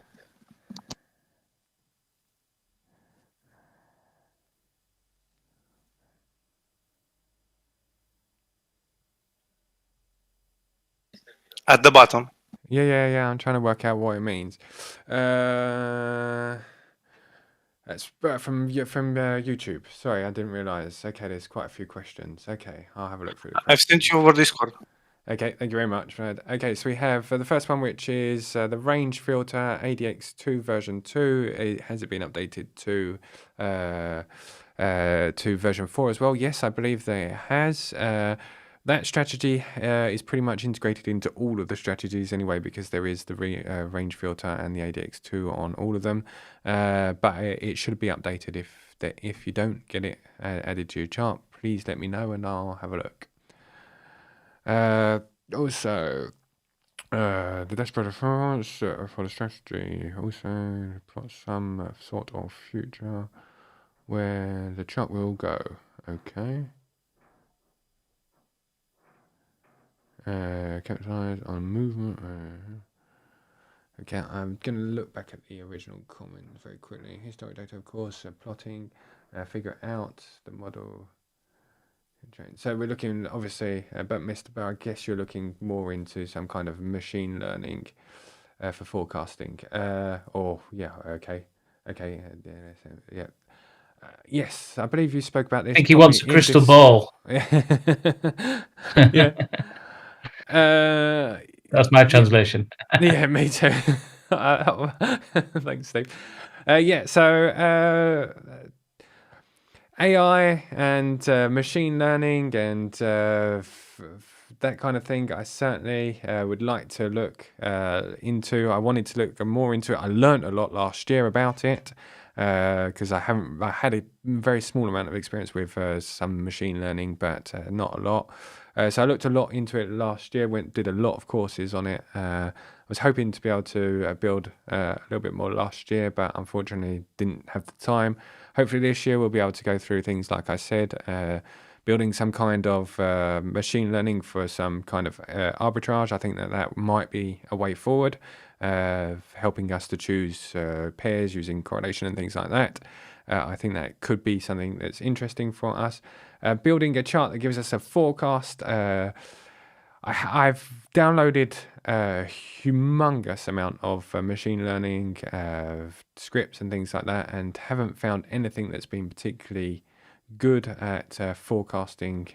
At the bottom. Yeah. I'm trying to work out what it means. That's from YouTube. Sorry, I didn't realize. Okay, there's quite a few questions. Okay, I'll have a look through the I've questions. sent you over Discord. Okay, thank you very much, Fred. Okay, so we have the first one, which is the range filter ADX2 version 2. Has it been updated to version 4 as well? Yes, I believe that it has. That strategy is pretty much integrated into all of the strategies anyway, because there is the range filter and the ADX2 on all of them. But it should be updated. If you don't get it added to your chart, please let me know and I'll have a look. Also, the dashboard of France for the strategy also plot some sort of future where the chart will go. Okay. Capitalize on movement. Okay, I'm going to look back at the original comment very quickly. Historic data, of course, plotting, figure out the model. So we're looking, obviously, but I guess you're looking more into some kind of machine learning for forecasting. Okay. Yeah. Yes, I believe you spoke about this. I think he wants a crystal ball. Yeah. That's my translation. Yeah, me too. Thanks, Steve. So AI and machine learning and that kind of thing, I certainly would like to look into. I wanted to look more into it. I learned a lot last year about it because I had a very small amount of experience with some machine learning, but not a lot. So I looked a lot into it last year, did a lot of courses on it. I was hoping to be able to build a little bit more last year, but unfortunately didn't have the time. Hopefully this year we'll be able to go through things like I said, building some kind of machine learning for some kind of arbitrage. I think that might be a way forward, helping us to choose pairs using correlation and things like that. I think that could be something that's interesting for us. Building a chart that gives us a forecast. I've downloaded a humongous amount of machine learning scripts and things like that, and haven't found anything that's been particularly good at forecasting.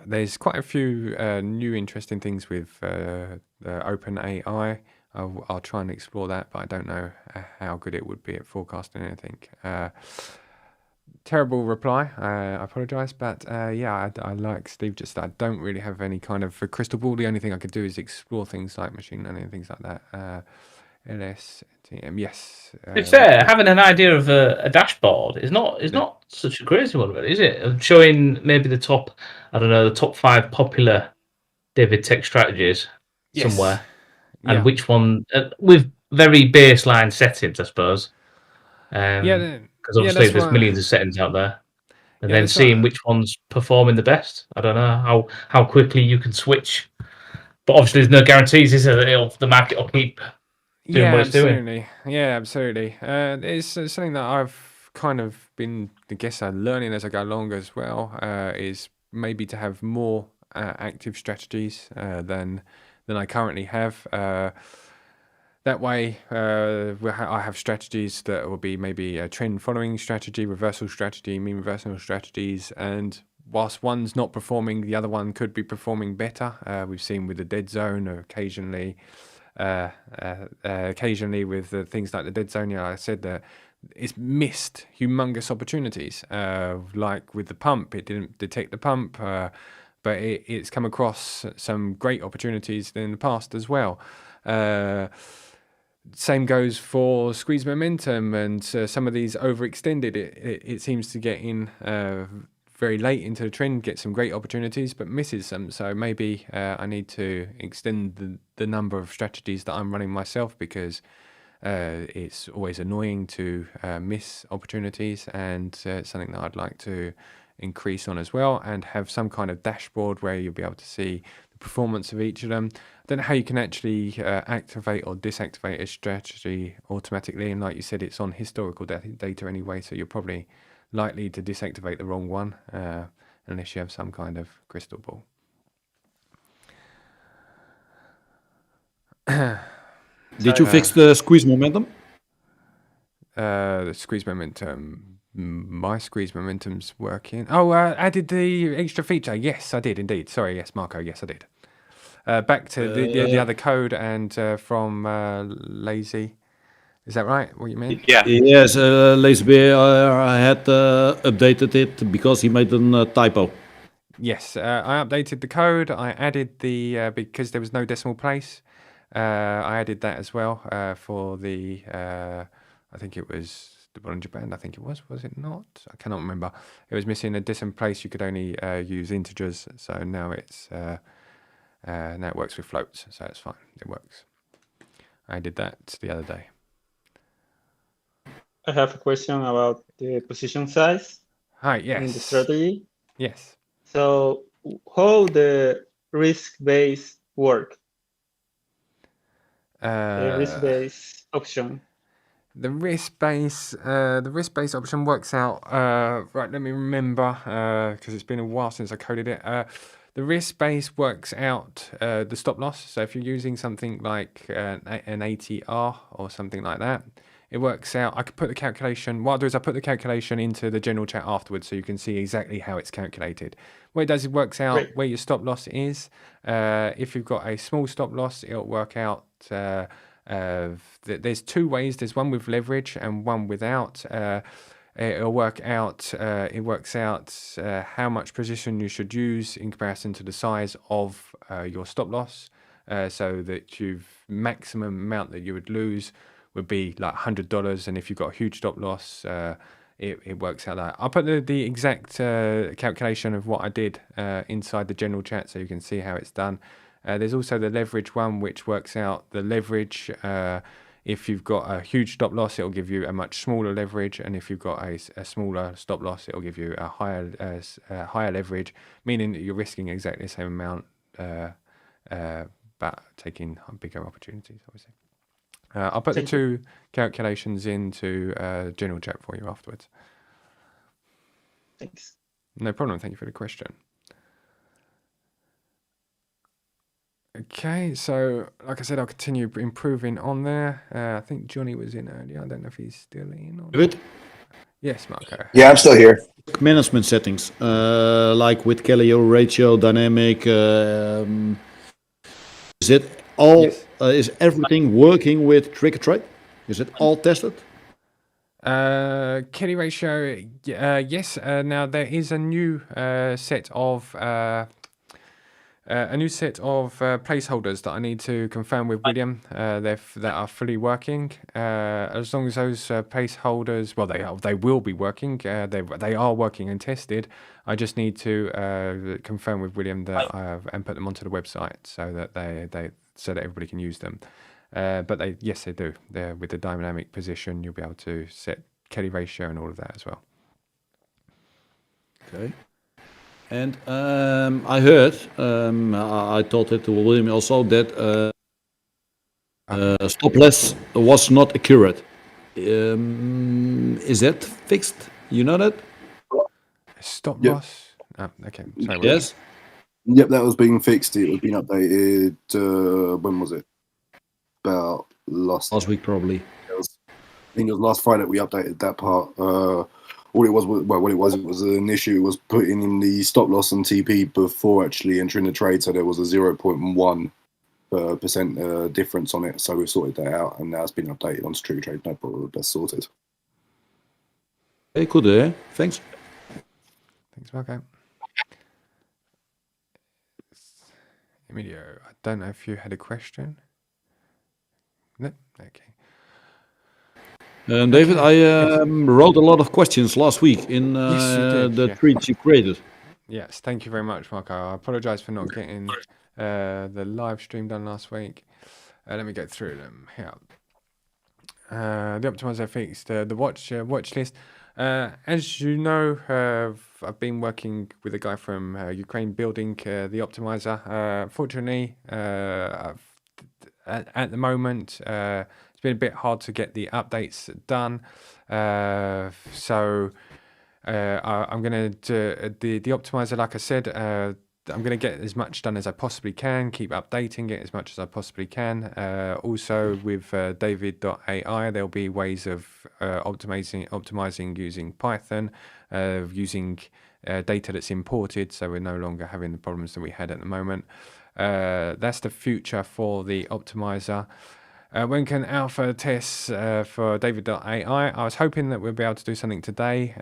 There's quite a few new interesting things with the OpenAI. I'll try and explore that, but I don't know how good it would be at forecasting anything. Terrible reply. I apologize, but I like Steve just I don't really have any kind of crystal ball. The only thing I could do is explore things like machine learning and things like that. LSTM, yes. To be fair, having an idea of a dashboard is not such a crazy one, really, is it? Of showing maybe the top 5 popular DaviddTech strategies somewhere, and which one with very baseline settings, I suppose. Because obviously there's millions of settings out there, and then seeing which one's performing the best. I don't know how quickly you can switch, but obviously there's no guarantees, is there? That the market will keep doing what it's doing. Yeah, absolutely. It's something that I've kind of been, I guess, learning as I go along as well. Is maybe to have more active strategies than I currently have. That way, I have strategies that will be maybe a trend following strategy, reversal strategy, mean reversal strategies, and whilst one's not performing, the other one could be performing better. We've seen with the dead zone, or occasionally with things like the dead zone. I said that it's missed humongous opportunities. Like with the pump, it didn't detect the pump, but it's come across some great opportunities in the past as well. Same goes for squeeze momentum and some of these overextended. It seems to get in very late into the trend, get some great opportunities, but misses some. So maybe I need to extend the number of strategies that I'm running myself, because it's always annoying to miss opportunities, and it's something that I'd like to increase on as well, and have some kind of dashboard where you'll be able to see the performance of each of them. I don't know how you can actually activate or deactivate a strategy automatically, and like you said, it's on historical data anyway, so you're probably likely to deactivate the wrong one. unless you have some kind of crystal ball. Did you fix the squeeze momentum? The squeeze momentum. My squeeze momentum's working. Oh, I added the extra feature. Yes, I did indeed. Sorry, yes, Marco. Yes, I did. Back to the other code and from Lazy. Is that right? What you mean? Yeah. Yes, Lazy Bear, I had updated it because he made a typo. Yes, I updated the code. I added the because there was no decimal place. I added that as well for the. I think it was the Bollinger Band. I think it was. Was it not? I cannot remember. It was missing a decimal place. You could only use integers. So now it's now it works with floats. So it's fine. It works. I did that the other day. I have a question about the position size Hi. in Yes. the strategy. Yes. So how the risk-based work? The risk-based option. The risk-based option works out. Right, let me remember because it's been a while since I coded it. The risk-based works out the stop loss. So if you're using something like an ATR or something like that, it works out. I could put the calculation. What I do is I put the calculation into the general chat afterwards, so you can see exactly how it's calculated. What it does, it works out where your stop loss is. If you've got a small stop loss, it'll work out. There's two ways. There's one with leverage and one without. It'll work out. It works out how much position you should use in comparison to the size of your stop loss, so that you've maximum amount that you would lose would be like $100, and if you've got a huge stop loss, it works out that. I'll put the exact calculation of what I did inside the general chat, so you can see how it's done. There's also the leverage one, which works out the leverage. If you've got a huge stop loss, it'll give you a much smaller leverage, and if you've got a smaller stop loss, it'll give you a higher leverage, meaning that you're risking exactly the same amount, but taking bigger opportunities, obviously. I'll put the two calculations into general chat for you afterwards. Thanks. No problem. Thank you for the question. Okay, so like I said, I'll continue improving on there. I think Johnny was in earlier. I don't know if he's still in. Or David? Yes, Marco. Yeah, I'm still here. Management settings, like with Calio, ratio, dynamic. Is it all? Yes. Is everything working with trigger trade? Is it all tested? Kelly ratio, yes. Now there is a new set of placeholders that I need to confirm with William. That are fully working. As long as those placeholders, well, they will be working. They are working and tested. I just need to confirm with William that and put them onto the website so that so that everybody can use them. But yes, they do. They're with the dynamic position. You'll be able to set Kelly ratio and all of that as well. Okay. And I heard, I told it to William also that stop loss was not accurate. Is that fixed? You know that? Stop Yep. loss. Okay. Sorry. Yes. Yep, that was being fixed. It was being updated. When was it? About last Last week probably. I think it was last Friday we updated that part. All it was, what it was an issue was putting in the stop loss and TP before actually entering the trade. So there was a 0.1% difference on it. So we've sorted that out, and now it's been updated on True Trade. No problem, that's sorted. Okay, good. Thanks. Thanks, Marco. Emilio, I don't know if you had a question. No? Okay. David, I wrote a lot of questions last week in Yes, you did, the yeah. tweets you created. Yes, thank you very much, Marco. I apologise for not getting the live stream done last week. Let me go through them here. The Optimiser fixed the watch list. As you know, I've been working with a guy from Ukraine building the Optimiser. Fortunately, at the moment, it's been a bit hard to get the updates done. So I'm going to the optimizer, like I said. I'm going to get as much done as I possibly can, keep updating it as much as I possibly can. Also with David.ai, there'll be ways of optimizing using Python, using data that's imported, so we're no longer having the problems that we had at the moment. That's the future for the optimizer. When can alpha tests for David.ai? I was hoping that we'll be able to do something today,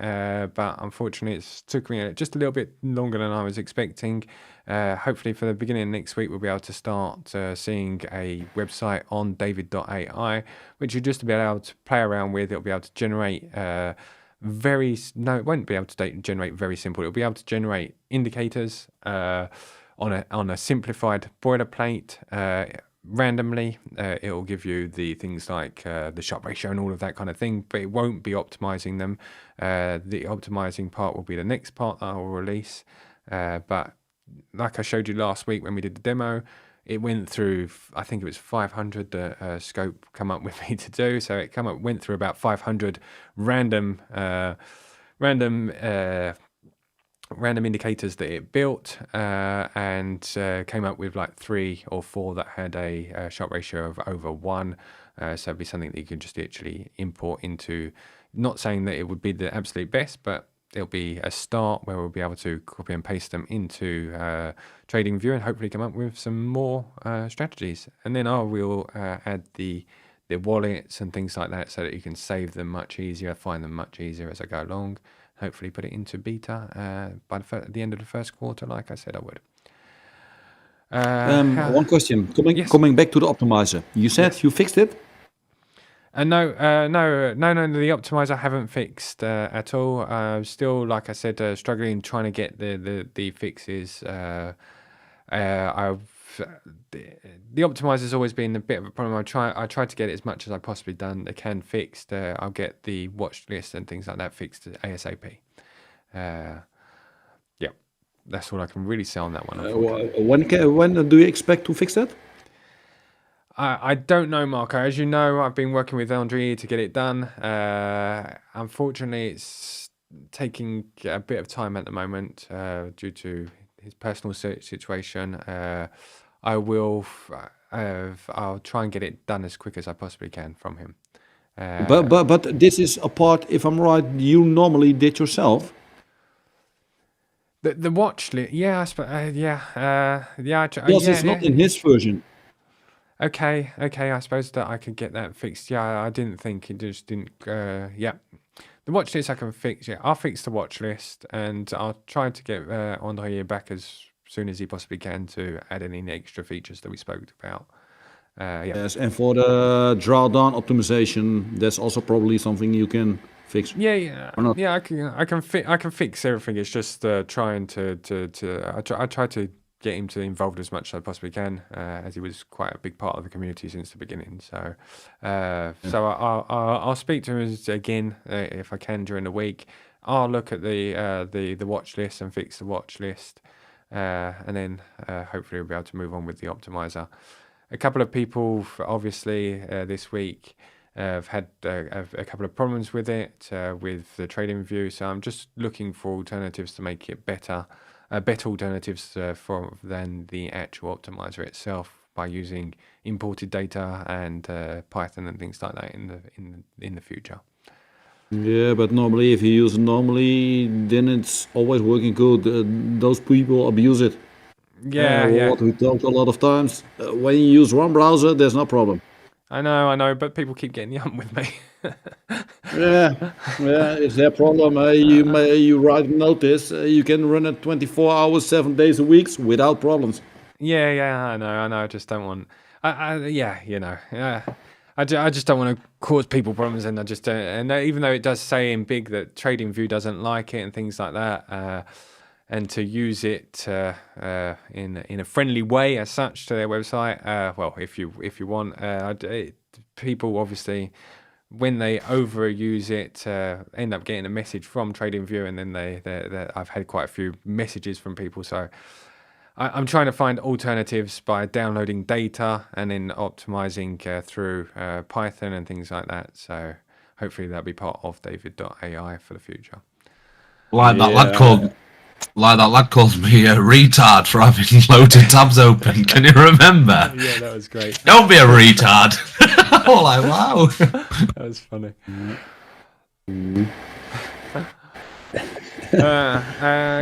but unfortunately it's took me just a little bit longer than I was expecting. Hopefully for the beginning of next week we'll be able to start seeing a website on David.ai, which you'll just be able to play around with. It'll be able to generate it won't be able to generate very simple. It'll be able to generate indicators on a simplified boilerplate. Randomly, it will give you the things like the Sharpe ratio and all of that kind of thing, but it won't be optimizing them. The optimizing part will be the next part that I will release. But like I showed you last week when we did the demo, it went through, I think it was 500 that Scope come up with me to do. So it went through about 500 random indicators that it built, and came up with like 3 or 4 that had a Sharpe ratio of over 1. So it'd be something that you can just literally import into, not saying that it would be the absolute best, but it'll be a start where we'll be able to copy and paste them into TradingView and hopefully come up with some more strategies. And then I will add the wallets and things like that so that you can save them much easier, find them much easier as I go along. Hopefully put it into beta by the end of the first quarter, like I said I would. One question. Coming back to the optimizer. You said you fixed it? No, the optimizer I haven't fixed at all. Still, like I said, struggling trying to get the fixes. The optimizer's always been a bit of a problem. I try to get it as much as I possibly can fixed. I'll get the watch list and things like that fixed ASAP. Yeah, that's all I can really say on that one. When do you expect to fix that? I don't know, Marco. As you know, I've been working with Andre to get it done. Unfortunately, it's taking a bit of time at the moment due to his personal situation. I'll try and get it done as quick as I possibly can from him. But this is a part, if I'm right, you normally did yourself. The watch list, yeah, I suppose, yeah. Because it's not in his version. Okay, I suppose that I could get that fixed. Yeah, I didn't think, it just didn't, yeah. The watch list I can fix, yeah. I'll fix the watch list and I'll try to get Andre back as soon as he possibly can to add any extra features that we spoke about. Yeah. Yes, and for the drawdown optimization, that's also probably something you can fix. Yeah. I can fix everything. It's just trying to I try to get him to involved as much as I possibly can, as he was quite a big part of the community since the beginning. So, so I'll speak to him again if I can during the week. I'll look at the watch list and fix the watch list, and then hopefully we'll be able to move on with the optimizer. A couple of people, obviously, this week have had a couple of problems with it, with the TradingView. So I'm just looking for alternatives to make it better alternatives than the actual optimizer itself by using imported data and Python and things like that in the future. Yeah, but normally if you use it normally, then it's always working good. Those people abuse it. Yeah. What we talked a lot of times. When you use one browser, there's no problem. I know, but people keep getting the with me. yeah, it's their problem. You write a notice, you can run it 24 hours, 7 days a week without problems. Yeah, I know. I just don't want. I just don't want to cause people problems, and I just don't. And even though it does say in big that TradingView doesn't like it and things like that, and to use it in a friendly way as such to their website, well, if you want, people obviously, when they overuse it, end up getting a message from TradingView, and then I've had quite a few messages from people. So I'm trying to find alternatives by downloading data and then optimizing through Python and things like that. So hopefully that'll be part of David.ai for the future. Like that lad called me a retard for having loads of tabs open. Can you remember? Yeah, that was great. Don't be a retard. Oh, like, wow. That was funny.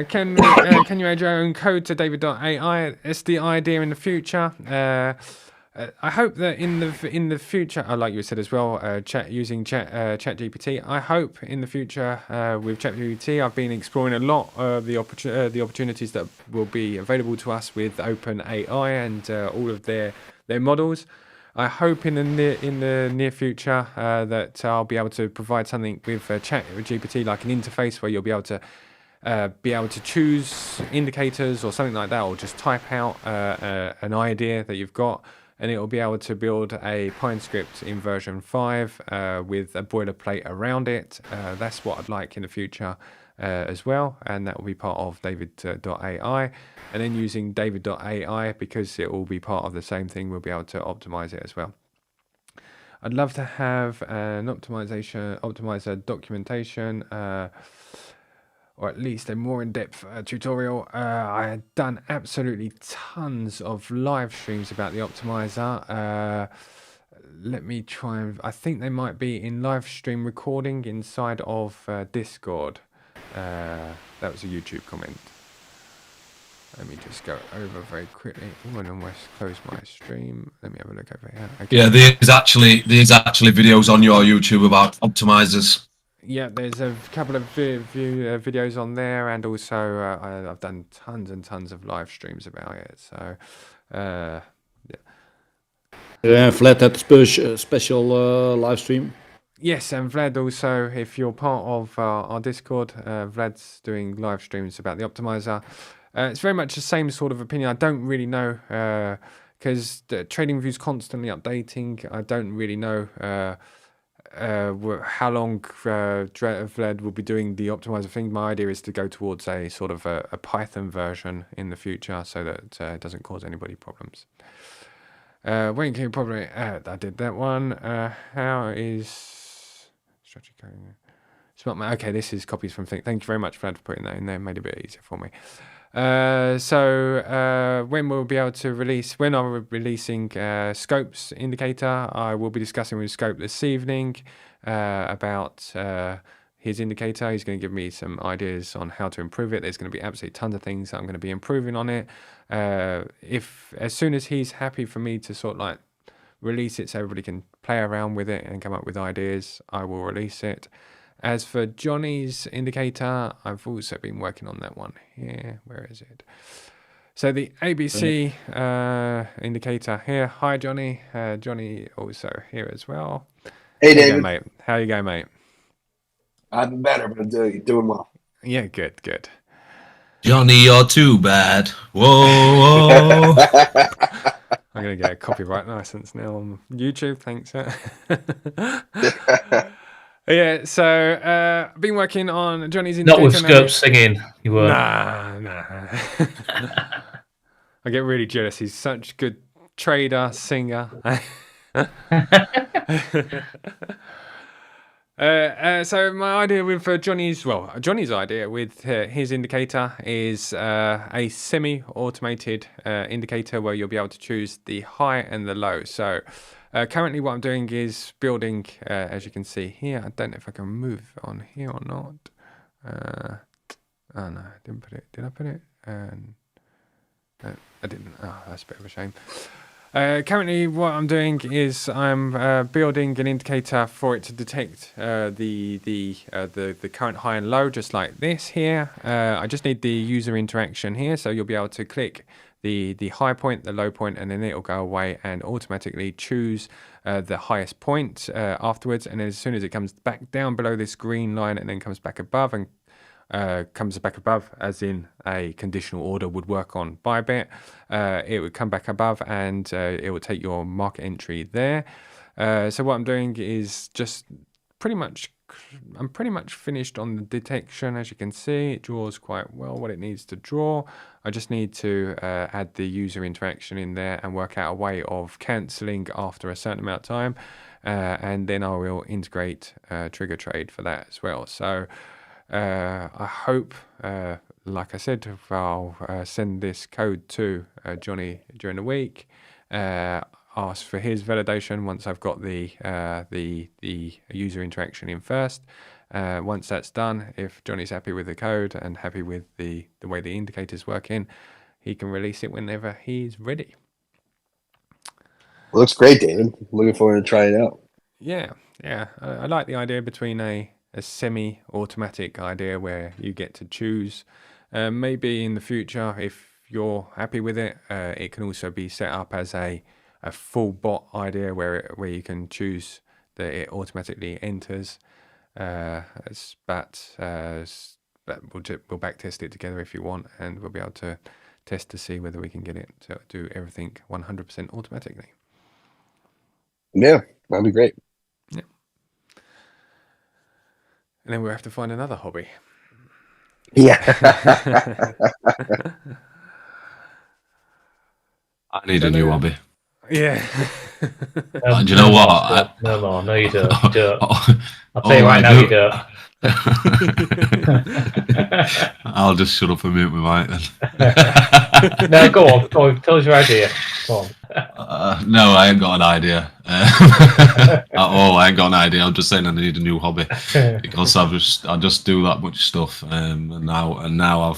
Can you add your own code to David.ai? It's the idea in the future. I hope that in the future, like you said as well, using ChatGPT. I hope in the future with ChatGPT, I've been exploring a lot of the opportunities that will be available to us with OpenAI and all of their models. I hope in the near future that I'll be able to provide something with ChatGPT, like an interface where you'll be able to choose indicators or something like that, or just type out an idea that you've got, and it will be able to build a Pine script in version 5 with a boilerplate around it. That's what I'd like in the future as well, and that will be part of David.ai. And then using David.ai, because it will be part of the same thing, we'll be able to optimize it as well. I'd love to have an optimizer documentation, or at least a more in-depth tutorial. I had done absolutely tons of live streams about the optimizer. Let me try and... I think they might be in live stream recording inside of Discord. That was a YouTube comment. Let me just go over very quickly. Oh, and almost close my stream. Let me have a look over here. Okay. Yeah, there's actually videos on your YouTube about optimizers. Yeah, there's a couple of videos on there, and also I've done tons and tons of live streams about it. So, yeah. Vlad had a special live stream. Yes, and Vlad also, if you're part of our Discord, Vlad's doing live streams about the optimizer. It's very much the same sort of opinion. I don't really know, because TradingView is constantly updating. I don't really know how long Vlad will be doing the optimizer thing. My idea is to go towards a sort of a Python version in the future, so that it doesn't cause anybody problems. When can you probably... I did that one. How is strategy going? Smart man. Okay, this is copies from Think. Thank you very much, Vlad, for putting that in there. Made it a bit easier for me. So when we'll be able to release, when I'm releasing Scope's indicator, I will be discussing with Scope this evening about his indicator. He's going to give me some ideas on how to improve it. There's going to be absolutely tons of things that I'm going to be improving on it. As soon as he's happy for me to sort of like release it so everybody can play around with it and come up with ideas, I will release it. As for Johnny's indicator, I've also been working on that one here. Where is it? So the ABC indicator here. Hi, Johnny. Johnny also here as well. Hey, David. How you going, mate? How you going, mate? I'm better, but doing well. Yeah, good, good. Johnny, you're too bad. Whoa, whoa. I'm going to get a copyright license now on YouTube. Thanks. Yeah, so I've been working on Johnny's indicator. Not with Scope singing, you were. Nah. I get really jealous. He's such a good trader, singer. So my idea with Johnny's idea with his indicator is a semi-automated indicator where you'll be able to choose the high and the low. So currently what I'm doing is building, as you can see here. I don't know if I can move on here or not. Oh no, I didn't put it. Did I put it? No, I didn't. Oh, that's a bit of a shame. Currently, what I'm doing is I'm building an indicator for it to detect the current high and low, just like this here. I just need the user interaction here, so you'll be able to click the high point, the low point, and then it'll go away and automatically choose the highest point afterwards. And then as soon as it comes back down below this green line and then comes back above and comes back above, as in a conditional order would work on ByBit, it would come back above and it will take your market entry there. So what I'm doing is just I'm pretty much finished on the detection. As you can see, it draws quite well what it needs to draw. I just need to add the user interaction in there and work out a way of cancelling after a certain amount of time, and then I will integrate trigger trade for that as well. So I hope, like I said, I'll send this code to Johnny during the week. Ask for his validation once I've got the user interaction in first. Once that's done, if Johnny's happy with the code and happy with the way the indicator's working, he can release it whenever he's ready. Looks great, David. Looking forward to trying it out. Yeah. I like the idea between a semi-automatic idea where you get to choose. Maybe in the future, if you're happy with it, it can also be set up as a full bot idea where you can choose that it automatically enters. But we'll back test it together if you want, and we'll be able to test to see whether we can get it to do everything 100% automatically. Yeah, that'd be great. Yeah. And then we'll have to find another hobby. Yeah. I need a new hobby. Yeah. And you know what? No, you don't. You don't. I'll tell you right now, you don't. I'll just shut up and mute my mic then. No, go on. Tell us your idea. Go on. No, I ain't got an idea. At all, I ain't got an idea. I'm just saying I need a new hobby because I just do that much stuff, and now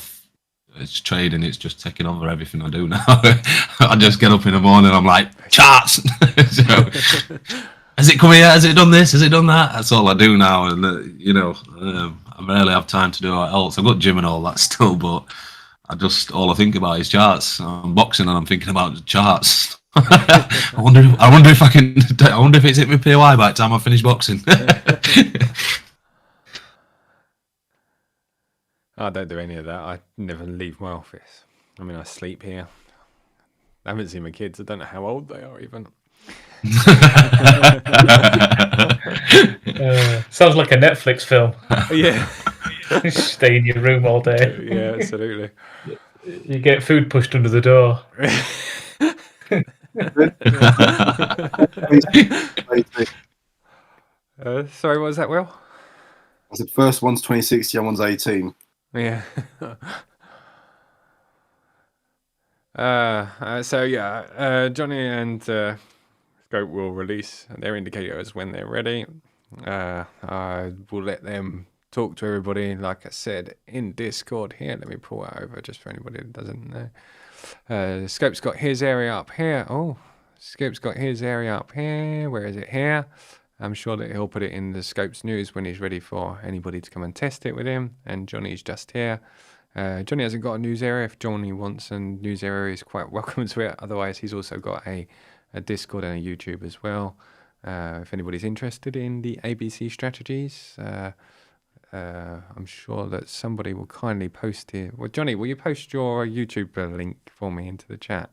it's trading. It's just taking over everything I do now. I just get up in the morning. I'm like, charts. So, has it come here? Has it done this? Has it done that? That's all I do now, and I barely have time to do what else. I've got gym and all that still, but all I think about is charts. I'm boxing and I'm thinking about the charts. I wonder if I wonder if it's hit me POI by the time I finish boxing. I don't do any of that. I never leave my office. I mean, I sleep here. I haven't seen my kids. I don't know how old they are even. Sounds like a Netflix film. Yeah. Stay in your room all day. Yeah, absolutely. You get food pushed under the door. Sorry, what was that, Will? I said first one's 2060, the other one's 18. Yeah. Johnny and Scope will release their indicators when they're ready. I will let them talk to everybody, like I said, in Discord here. Let me pull it over just for anybody that doesn't know. Scope's got his area up here. Oh, Scope's got his area up here. Where is it? Here. I'm sure that he'll put it in the Scope's news when he's ready for anybody to come and test it with him. And Johnny's just here. Johnny hasn't got a news area. If Johnny wants a news area, he's quite welcome to it. Otherwise, he's also got a Discord and a YouTube as well. If anybody's interested in the ABC strategies, I'm sure that somebody will kindly post it. Well, Johnny, will you post your YouTube link for me into the chat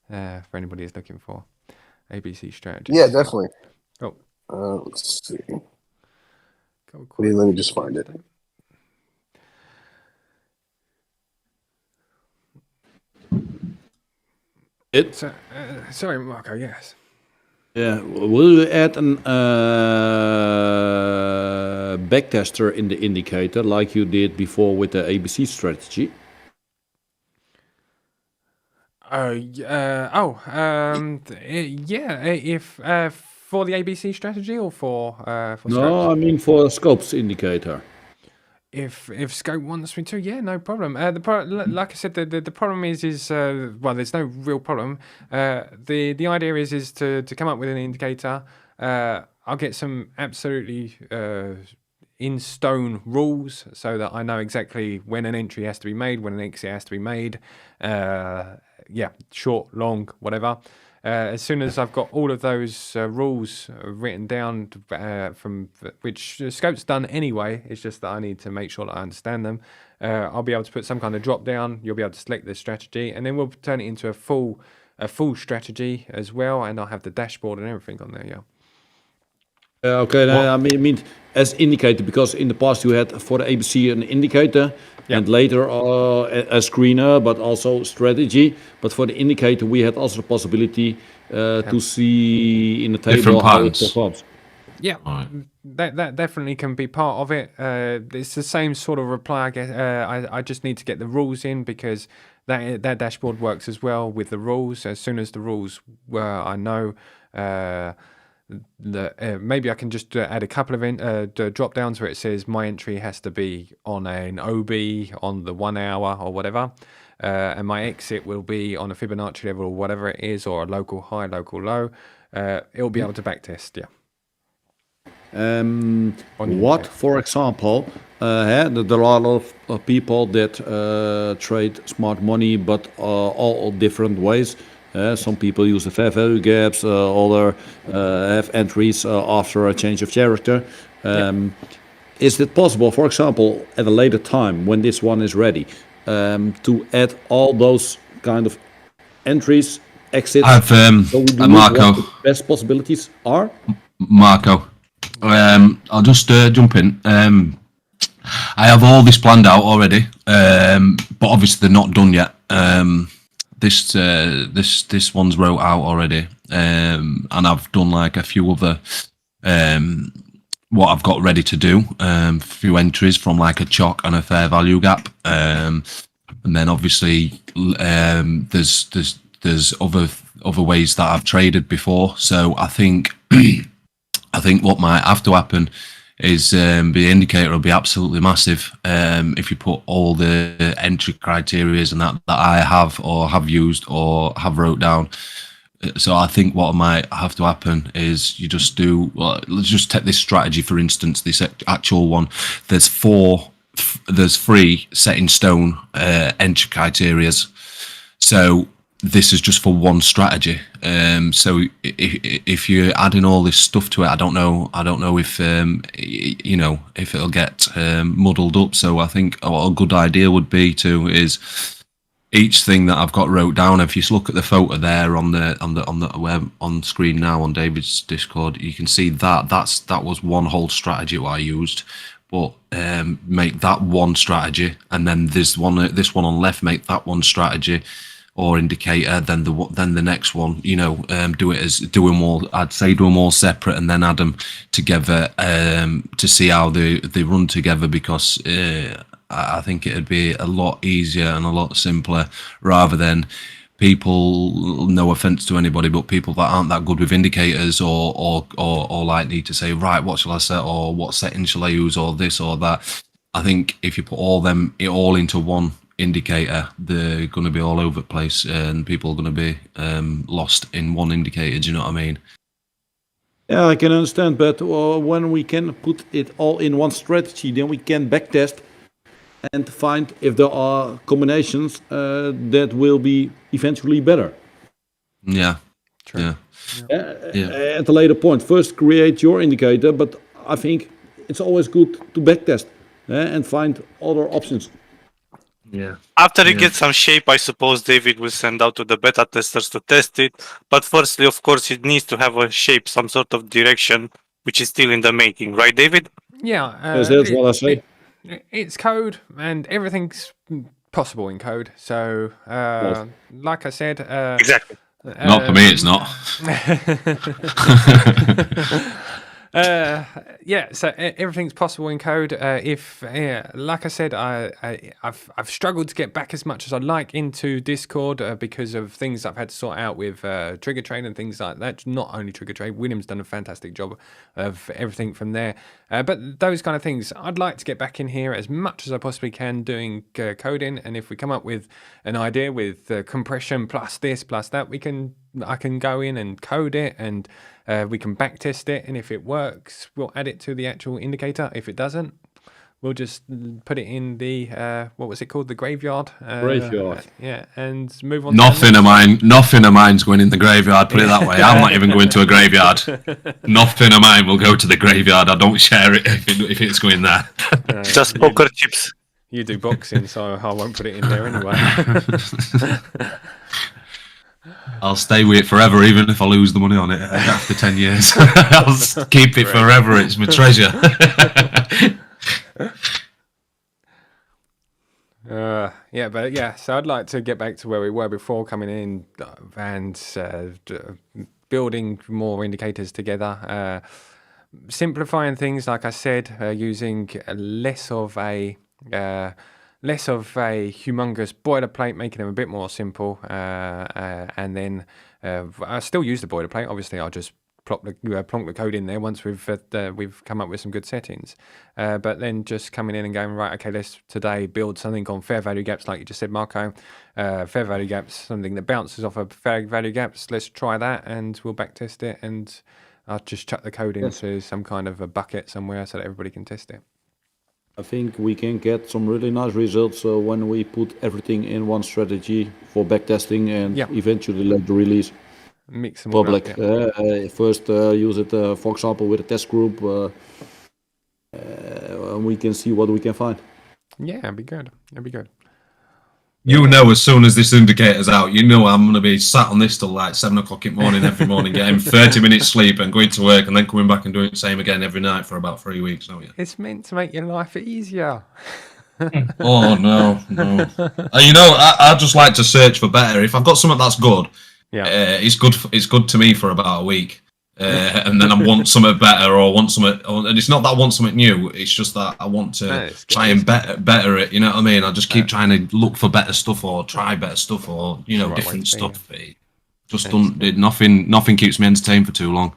for anybody who's looking for ABC strategies? Yeah, definitely. Oh. Let's see. Let me just find it. Sorry, Marco, yes. Yeah, will you add an backtester in the indicator like you did before with the ABC strategy? If for the ABC strategy or for No, strategy? I mean for Scope's indicator. If Scope wants me to, yeah, no problem. Like I said, the problem is well, there's no real problem. The idea is to come up with an indicator. I'll get some absolutely in stone rules so that I know exactly when an entry has to be made, when an exit has to be made. Short, long, whatever. As soon as I've got all of those rules written down, from which Scope's done anyway, it's just that I need to make sure that I understand them. I'll be able to put some kind of drop down. You'll be able to select the strategy, and then we'll turn it into a full strategy as well. And I'll have the dashboard and everything on there. Yeah. Okay, I mean as indicator, because in the past you had for the ABC an indicator, and later a screener, but also strategy. But for the indicator, we had also the possibility to see in the table how it performs. Yeah, Right. that definitely can be part of it. It's the same sort of reply, I guess. I just need to get the rules in because that dashboard works as well with the rules. As soon as the rules I know, maybe I can just add a couple of drop downs where it says my entry has to be on an OB on the 1 hour or whatever. And my exit will be on a Fibonacci level or whatever it is, or a local high, local low. It'll be able to backtest, yeah. What, for example, there are a lot of people that trade smart money, but all different ways. Some people use the fair value gaps, other have entries after a change of character. Is it possible, for example, at a later time when this one is ready, to add all those kind of entries, exits? I've so we do Marco. what the best possibilities are? Marco, I'll just jump in. I have all this planned out already, but obviously they're not done yet. This one's wrote out already, and I've done like a few other what I've got ready to do. A few entries from like a chalk and a fair value gap, and then obviously there's other ways that I've traded before. So I think what might have to happen is the indicator will be absolutely massive if you put all the entry criterias and that I have or have used or have wrote down. So I think what might have to happen is you just do, well, let's just take this strategy for instance, this actual one. There's three set in stone entry criterias. So this is just for one strategy. So if you're adding all this stuff to it, I don't know if if it'll get muddled up. So I think what a good idea would be is each thing that I've got wrote down. If you look at the photo there on the web on screen now on David's Discord, you can see that was one whole strategy what I used. But make that one strategy, and then this one on left, make that one strategy or indicator, then the next one, do them all separate and then add them together to see how they run together, because I think it'd be a lot easier and a lot simpler rather than people, no offense to anybody, but people that aren't that good with indicators or like need to say, right, what shall I set, or what setting shall I use, or this or that. I think if you put all into one indicator, they're going to be all over the place and people are going to be lost in one indicator. Do you know what I mean? Yeah, I can understand, but when we can put it all in one strategy, then we can backtest and find if there are combinations that will be eventually better. Yeah, true. Yeah. At a later point, first create your indicator, but I think it's always good to backtest and find other options. Yeah. After it gets some shape, I suppose David will send out to the beta testers to test it. But firstly, of course, it needs to have a shape, some sort of direction, which is still in the making, right, David? Yeah. That's what I say. It's code, and everything's possible in code. So, like I said, exactly. Not for me, it's not. So everything's possible in code. Like I said, I've struggled to get back as much as I'd like into Discord because of things I've had to sort out with Trigger Trade and things like that. Not only Trigger Trade, William's done a fantastic job of everything from there. But those kind of things, I'd like to get back in here as much as I possibly can doing coding. And if we come up with an idea with compression plus this plus that, I can go in and code it, and we can backtest it, and if it works, we'll add it to the actual indicator. If it doesn't, we'll just put it in the what was it called, the graveyard? Graveyard. Yeah, and move on. Nothing of mine's going in the graveyard. Put it that way. I'm not even going to a graveyard. Nothing of mine will go to the graveyard. I don't share it if it's going there. Just poker chips. You do boxing, so I won't put it in there anyway. I'll stay with it forever, even if I lose the money on it after 10 years. I'll keep it forever. It's my treasure. So I'd like to get back to where we were before coming in and building more indicators together. simplifying things, like I said, using less of a humongous boilerplate, making them a bit more simple, and then I still use the boilerplate. Obviously, I'll just plonk the code in there once we've come up with some good settings. But then just coming in and going, right, okay, let's today build something on fair value gaps, like you just said, Marco. Fair value gaps, something that bounces off of fair value gaps. Let's try that, and we'll backtest it, and I'll just chuck the code into some kind of a bucket somewhere so that everybody can test it. I think we can get some really nice results when we put everything in one strategy for backtesting and eventually let the release mix them public. All up, First use it, for example, with a test group, and we can see what we can find. Yeah, it'd be good. It'd be good. You know, as soon as this indicator's out, you know I'm going to be sat on this till like 7 o'clock in the morning every morning, getting 30 minutes sleep and going to work and then coming back and doing the same again every night for about 3 weeks, don't you? It's meant to make your life easier. Oh, no. You know, I just like to search for better. If I've got something that's good, it's good to me for about a week. And then I want something better and it's not that I want something new, it's just that I want to try and better it, you know what I mean? I just keep trying to look for better stuff or try better stuff or, you know, different stuff. Just nothing keeps me entertained for too long.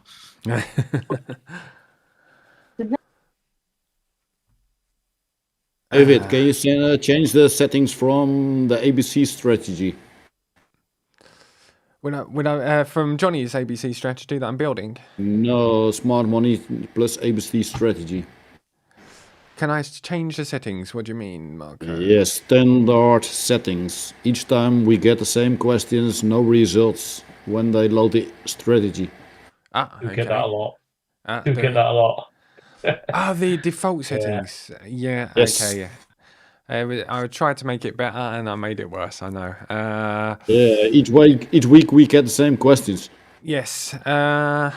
David, can you change the settings from the ABC strategy? From Johnny's ABC strategy that I'm building? No, smart money plus ABC strategy. Can I change the settings? What do you mean, Marco? Yes, standard settings. Each time we get the same questions, no results when they load the strategy. You get that a lot. You get that a lot. The default settings. Yeah, yes. Okay, yeah. I tried to make it better and I made it worse, I know. Each week we get the same questions. Yes, yeah.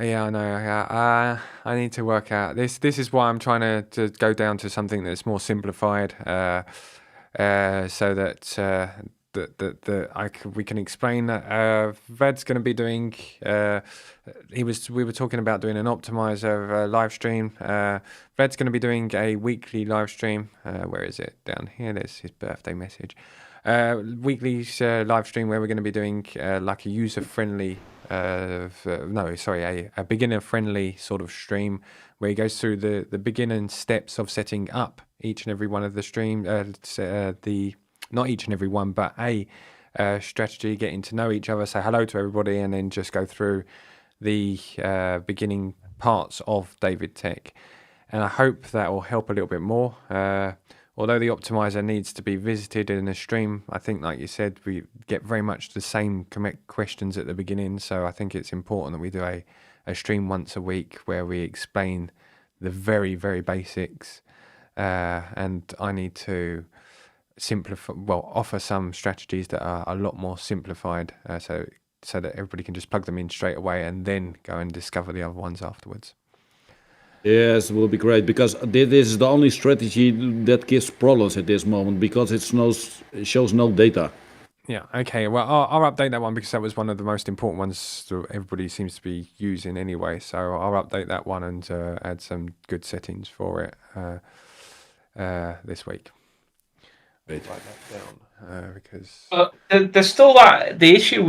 Yeah, I know. I need to work out. This is why I'm trying to go down to something that's more simplified, so that we can explain that Ved's going to be doing. We were talking about doing an Optimiser live stream. Ved's going to be doing a weekly live stream. Where is it? Down here. There's his birthday message. Weekly live stream where we're going to be doing like a user-friendly, a beginner-friendly sort of stream where he goes through the beginning steps of setting up each and every one of the stream, not each and every one, but a strategy, getting to know each other, say hello to everybody, and then just go through the beginning parts of DaviddTech. And I hope that will help a little bit more. Although the Optimiser needs to be visited in a stream, I think, like you said, we get very much the same questions at the beginning. So I think it's important that we do a stream once a week where we explain the very, very basics. And I need to offer some strategies that are a lot more simplified, so that everybody can just plug them in straight away and then go and discover the other ones afterwards. Yes, it will be great, because this is the only strategy that gives problems at this moment, because it shows no data. Yeah, okay, well, I'll update that one because that was one of the most important ones that everybody seems to be using anyway, so I'll update that one and add some good settings for it this week. Write that down, because... there's still the issue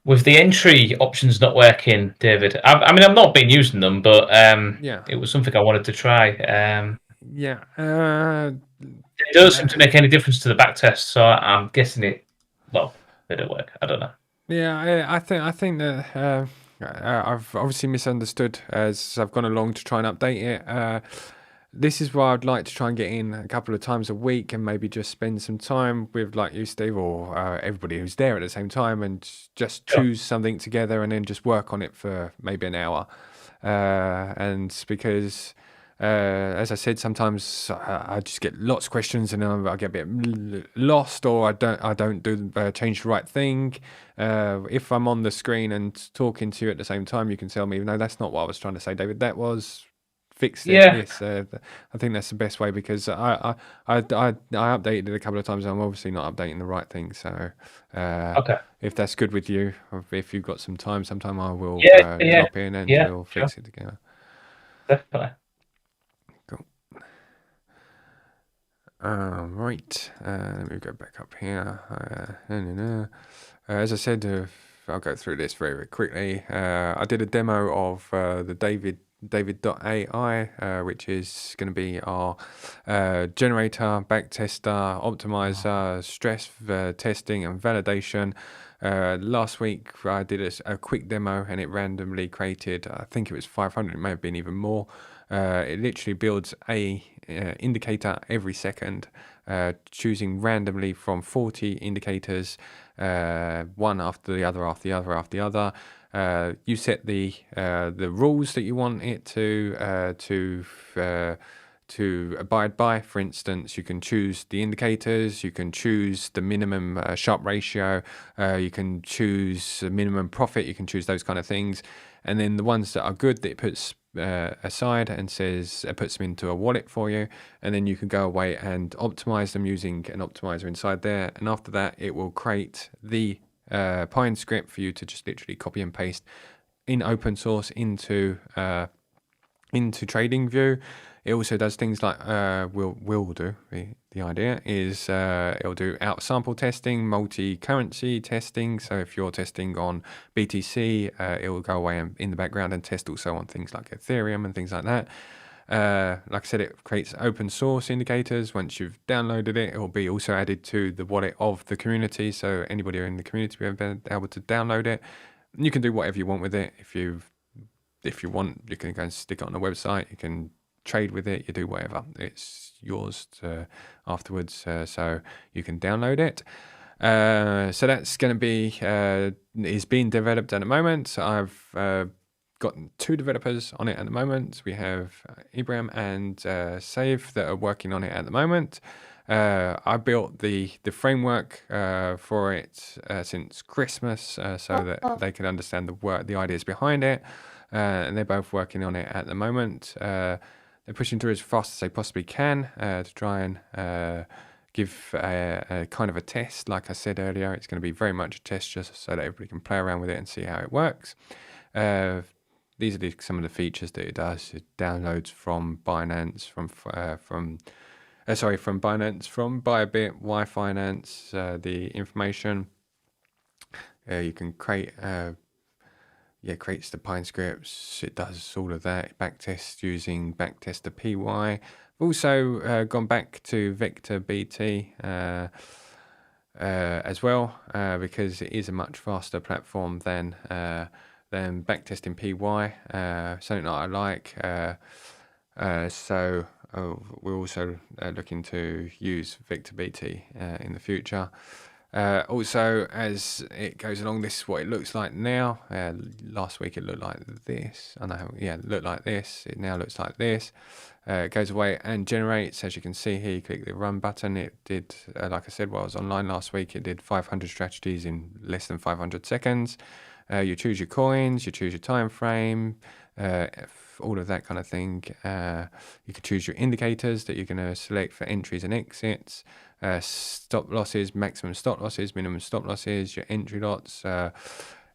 with the entry options not working, David. I mean, I've not been using them, but it was something I wanted to try. It doesn't seem to make any difference to the back test, so I'm guessing they don't work. I don't know. Yeah, I think that I've obviously misunderstood as I've gone along to try and update it. This is why I'd like to try and get in a couple of times a week and maybe just spend some time with, like you, Steve, or everybody who's there at the same time, and just choose something together and then just work on it for maybe an hour. And because, as I said, sometimes I just get lots of questions and then I get a bit lost, or I don't change the right thing. If I'm on the screen and talking to you at the same time, you can tell me, no, that's not what I was trying to say, David. That was fixed it. Yeah. Yes, I think that's the best way, because I updated it a couple of times. I'm obviously not updating the right thing. So Okay. if that's good with you, or if you've got some time, sometime I will Yeah. drop in and Yeah. we'll Sure. fix it together. Definitely. Cool. Right. Let me go back up here. As I said, I'll go through this very, very quickly. I did a demo of the David.ai, which is going to be our generator, backtester, optimizer, stress testing and validation. Last week I did a quick demo, and it randomly created, I think it was 500, it may have been even more. It literally builds a indicator every second, choosing randomly from 40 indicators, one after the other, after the other, after the other. You set the rules that you want it to abide by. For instance, you can choose the indicators, you can choose the minimum Sharpe ratio, you can choose the minimum profit, you can choose those kind of things. And then the ones that are good, that it puts aside and says it puts them into a wallet for you, and then you can go away and optimize them using an optimizer inside there. And after that, it will create the Pine script for you to just literally copy and paste in open source into TradingView. It also does things like will do. The idea is it'll do out sample testing, multi-currency testing. So if you're testing on BTC, it will go away and in the background and test also on things like Ethereum and things like that. Like I said, it creates open source indicators. Once you've downloaded it, it will be also added to the wallet of the community. So anybody in the community will be able to download it. You can do whatever you want with it. If you want, you can go and stick it on the website. You can trade with it. You do whatever. It's yours afterwards. So you can download it. So that's going to be is being developed at the moment. I've got 2 developers on it at the moment. We have Ibrahim and Saif that are working on it at the moment. I built the framework for it since Christmas, so that they can understand the ideas behind it. And they're both working on it at the moment. They're pushing through as fast as they possibly can to try and give a kind of a test. Like I said earlier, it's going to be very much a test, just so that everybody can play around with it and see how it works. These are some of the features that it does. It downloads from Binance, from Binance, from ByBit, Y-Finance, the information. You can create, creates the Pine scripts. It does all of that. Backtests using Backtester PY. I've also gone back to Vector BT as well, because it is a much faster platform than backtesting PY, something that I like. So we're also looking to use Vector BT in the future. Also, as it goes along, this is what it looks like now. Last week it looked like this. It looked like this. It now looks like this. It goes away and generates. As you can see here, you click the run button. It did, like I said, while I was online last week, it did 500 strategies in less than 500 seconds. You choose your coins, you choose your time frame, all of that kind of thing. You can choose your indicators that you're going to select for entries and exits, stop losses, maximum stop losses, minimum stop losses, your entry lots. And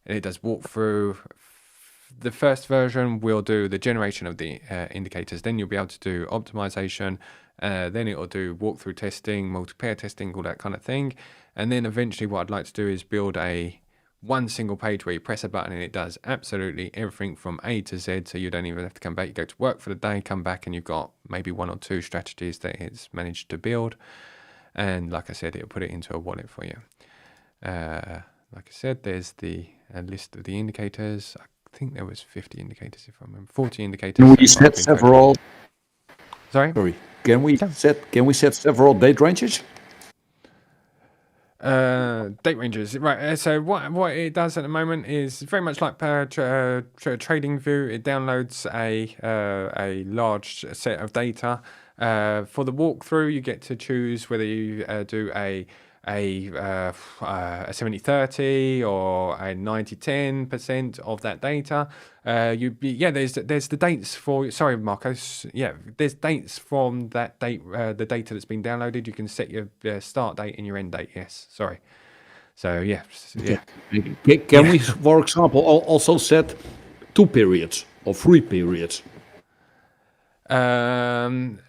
it does walkthrough. The first version will do the generation of the indicators. Then you'll be able to do optimization. Then it will do walkthrough testing, multi-pair testing, all that kind of thing. And then eventually what I'd like to do is build one single page where you press a button and it does absolutely everything from A to Z, so you don't even have to come back. You go to work for the day, come back, and you've got maybe 1 or 2 strategies that it's managed to build. And like I said, it'll put it into a wallet for you. Like I said, there's the list of the indicators. I think there was 50 indicators, if I remember. 40 indicators. Can we set several? Sorry. Can we set several date ranges? Date ranges, right? So what it does at the moment is very much like TradingView. It downloads a large set of data. For the walkthrough, you get to choose whether you do a a 70-30 or a 90-10% of that data. There's the dates for. Sorry, Marcos. Yeah, there's dates from that date. The data that's been downloaded. You can set your start date and your end date. Yes. Sorry. So yeah. Can we, for example, also set 2 periods or 3 periods? Hasn't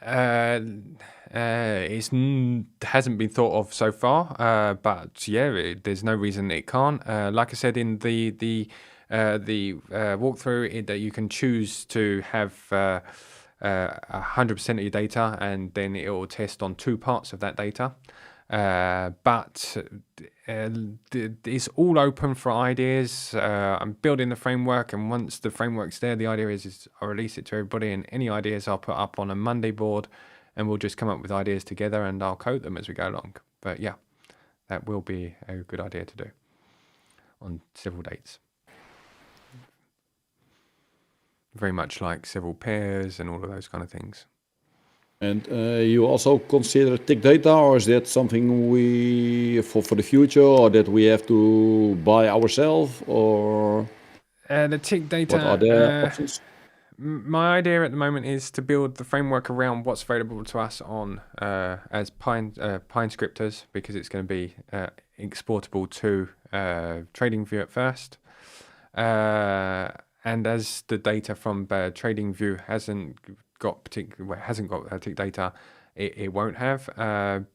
been thought of so far, but yeah, there's no reason it can't. Like I said in the walkthrough, that you can choose to have 100% of your data, and then it will test on 2 parts of that data. But it's all open for ideas. I'm building the framework, and once the framework's there, the idea is I'll release it to everybody, and any ideas I'll put up on a Monday board, and we'll just come up with ideas together, and I'll code them as we go along. But yeah, that will be a good idea to do on several dates. Very much like several pairs and all of those kind of things. And you also consider tick data, or is that something we for the future, or that we have to buy ourselves, or the tick data? What are the options? My idea at the moment is to build the framework around what's available to us on as Pine scripters, because it's going to be exportable to TradingView at first. And as the data from TradingView hasn't got tick data, it won't have.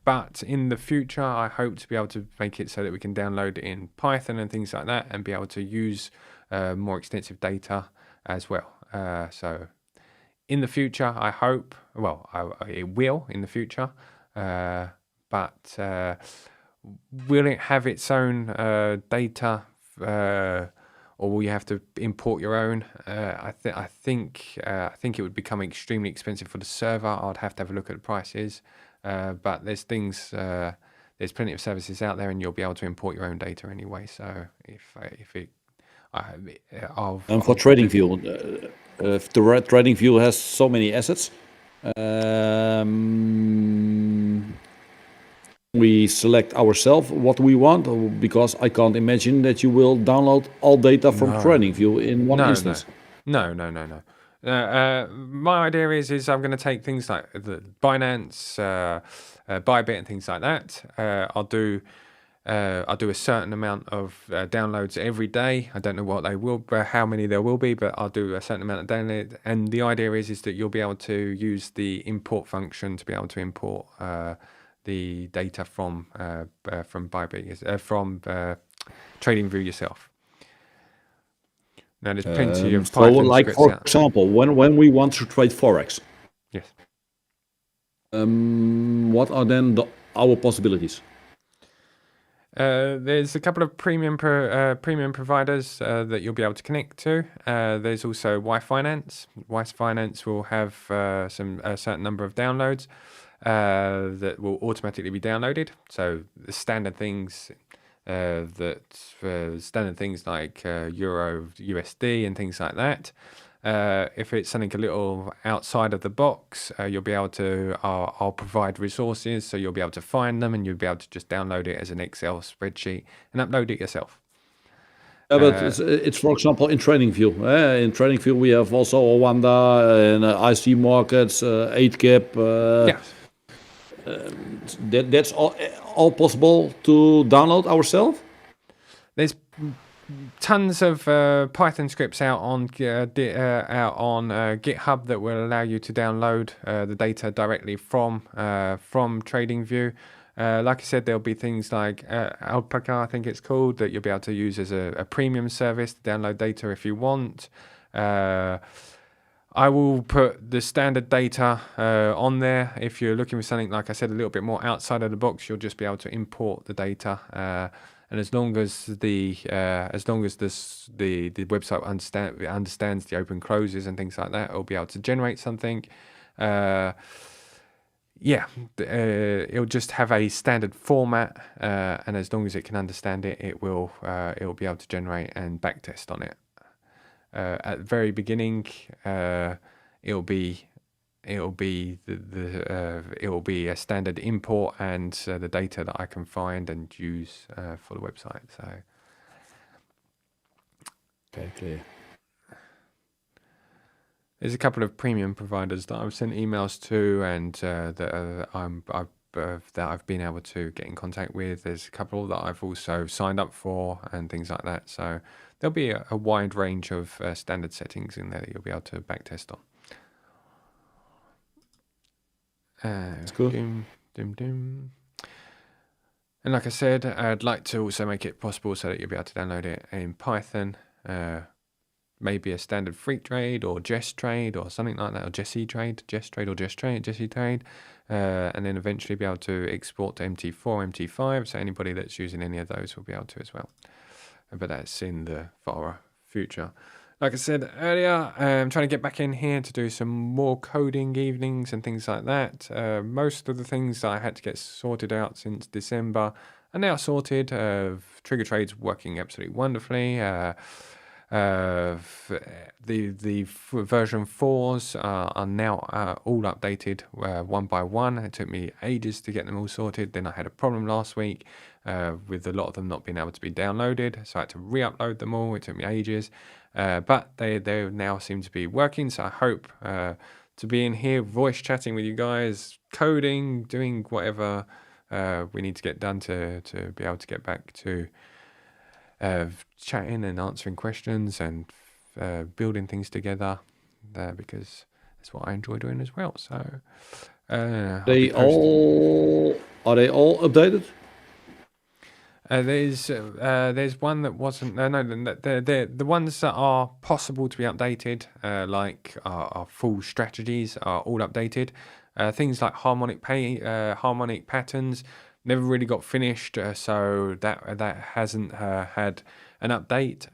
But in the future, I hope to be able to make it so that we can download it in Python and things like that, and be able to use more extensive data as well. So in the future, I hope, it will in the future, but will it have its own data, or will you have to import your own? I think it would become extremely expensive for the server. I'd have to have a look at the prices, but there's plenty of services out there, and you'll be able to import your own data anyway. So and for TradingView, if the TradingView has so many assets, we select ourselves what we want, because I can't imagine that you will download all data from TradingView in one instance. No. My idea is I'm going to take things like the Binance, ByBit, and things like that. I'll do a certain amount of downloads every day. I don't know what they will, how many there will be, but I'll do a certain amount of download. And the idea is that you'll be able to use the import function to be able to import the data from ByBit, from TradingView yourself. Now there's plenty of Python scripts for out. example, when we want to trade Forex, yes. What are then our possibilities? There's a couple of premium providers that you'll be able to connect to. There's also Yfinance. Yfinance will have a certain number of downloads that will automatically be downloaded. So the standard things like Euro, USD, and things like that. If it's something a little outside of the box, you'll be able to, I'll provide resources, so you'll be able to find them, and you'll be able to just download it as an Excel spreadsheet and upload it yourself. But it's for example in TradingView. In TradingView we have also Wanda and IC Markets, 8cap. Yes. That's all possible to download ourselves? There's tons of Python scripts out on GitHub that will allow you to download the data directly from TradingView. Like I said, there'll be things like Alpaca, I think it's called, that you'll be able to use as a premium service to download data if you want. I will put the standard data on there. If you're looking for something, like I said, a little bit more outside of the box, you'll just be able to import the data. And as long as the website understands the open closes and things like that, it'll be able to generate something. It'll just have a standard format, and as long as it can understand it, it'll be able to generate and backtest on it. At the very beginning, it'll be it'll be it'll be a standard import and the data that I can find and use for the website. So Okay, clear. there's a couple of premium providers that I've sent emails to, and that I've been able to get in contact with. There's a couple that I've also signed up for and things like that. So there'll be a wide range of standard settings in there that you'll be able to backtest on. That's good. And like I said, I'd like to also make it possible so that you'll be able to download it in Python. Maybe a standard Freak Trade or Jest Trade or something like that, or Jesse Trade, Jesse Trade, and then eventually be able to export to MT4, MT5. So anybody that's using any of those will be able to as well. But that's in the far future. Like I said earlier, I'm trying to get back in here to do some more coding evenings and things like that. Most of the things that I had to get sorted out since December are now sorted. Trigger Trade's working absolutely wonderfully. The version 4s are now all updated one by one. It took me ages to get them all sorted. Then I had a problem last week with a lot of them not being able to be downloaded, so I had to re-upload them all. It took me ages, but they now seem to be working. So I hope to be in here voice chatting with you guys, coding, doing whatever we need to get done to be able to get back to chatting and answering questions and building things together, because that's what I enjoy doing as well. So are they all updated? There's one that wasn't. The ones that are possible to be updated, like our full strategies, are all updated. Things like harmonic patterns never really got finished, so that hasn't had an update.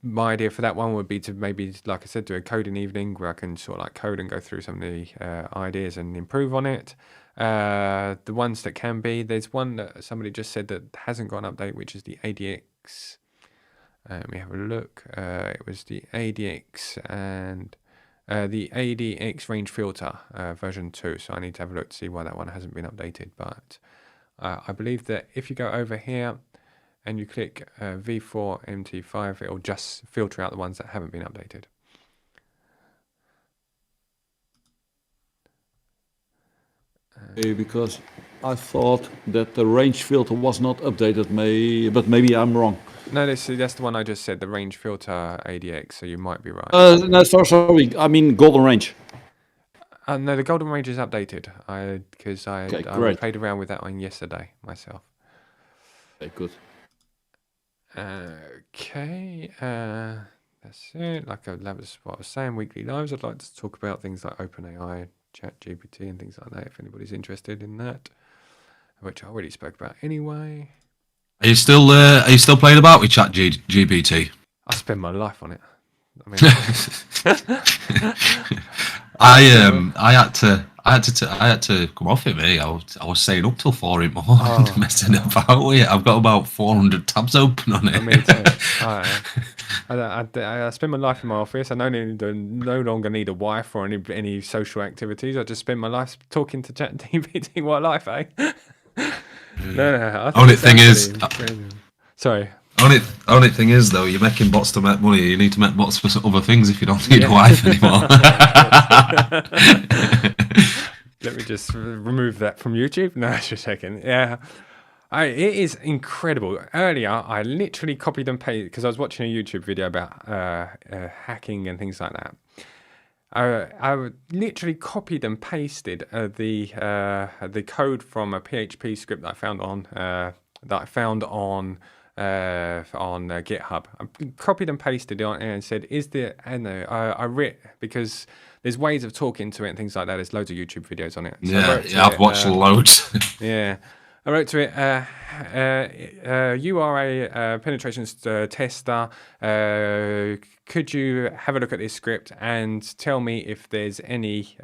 My idea for that one would be to maybe, like I said, do a coding evening where I can sort of like code and go through some of the ideas and improve on it. The ones that can be, there's one that somebody just said that hasn't got an update, which is the ADX. Let me have a look. It was the ADX and the ADX range filter version 2. So I need to have a look to see why that one hasn't been updated. But I believe that if you go over here and you click V4 MT5, it'll just filter out the ones that haven't been updated. Because I thought that the range filter was not updated, but maybe I'm wrong. No, that's the one I just said, the range filter ADX, so you might be right. No, sorry, I mean golden range. No, the golden range is updated. I played around with that one yesterday myself. Okay, good. Okay, that's it. That was what I was saying, weekly lives. I'd like to talk about things like OpenAI, ChatGPT and things like that, if anybody's interested in that, which I already spoke about anyway. Are you still playing about with ChatGPT? I spend my life on it. I mean, I had to come off it, mate. I was staying up till 4 in the morning, messing about with it. I've got about 400 tabs open on it. I spend my life in my office. I no longer need a wife or any social activities. I just spend my life talking to ChatGPT. What life, eh? No. Only thing is, sorry. Only thing is though, you're making bots to make money. You need to make bots for other things if you don't need a wife anymore. Let me just remove that from YouTube. No, just a second. Yeah. It is incredible. Earlier, I literally copied and pasted, because I was watching a YouTube video about hacking and things like that. I literally copied and pasted the code from a PHP script that I found on GitHub. I copied and pasted it on and said, I writ, because there's ways of talking to it and things like that. There's loads of YouTube videos on it. So I've watched loads. Yeah. I wrote to it, you are a penetrations tester. Could you have a look at this script and tell me if there's any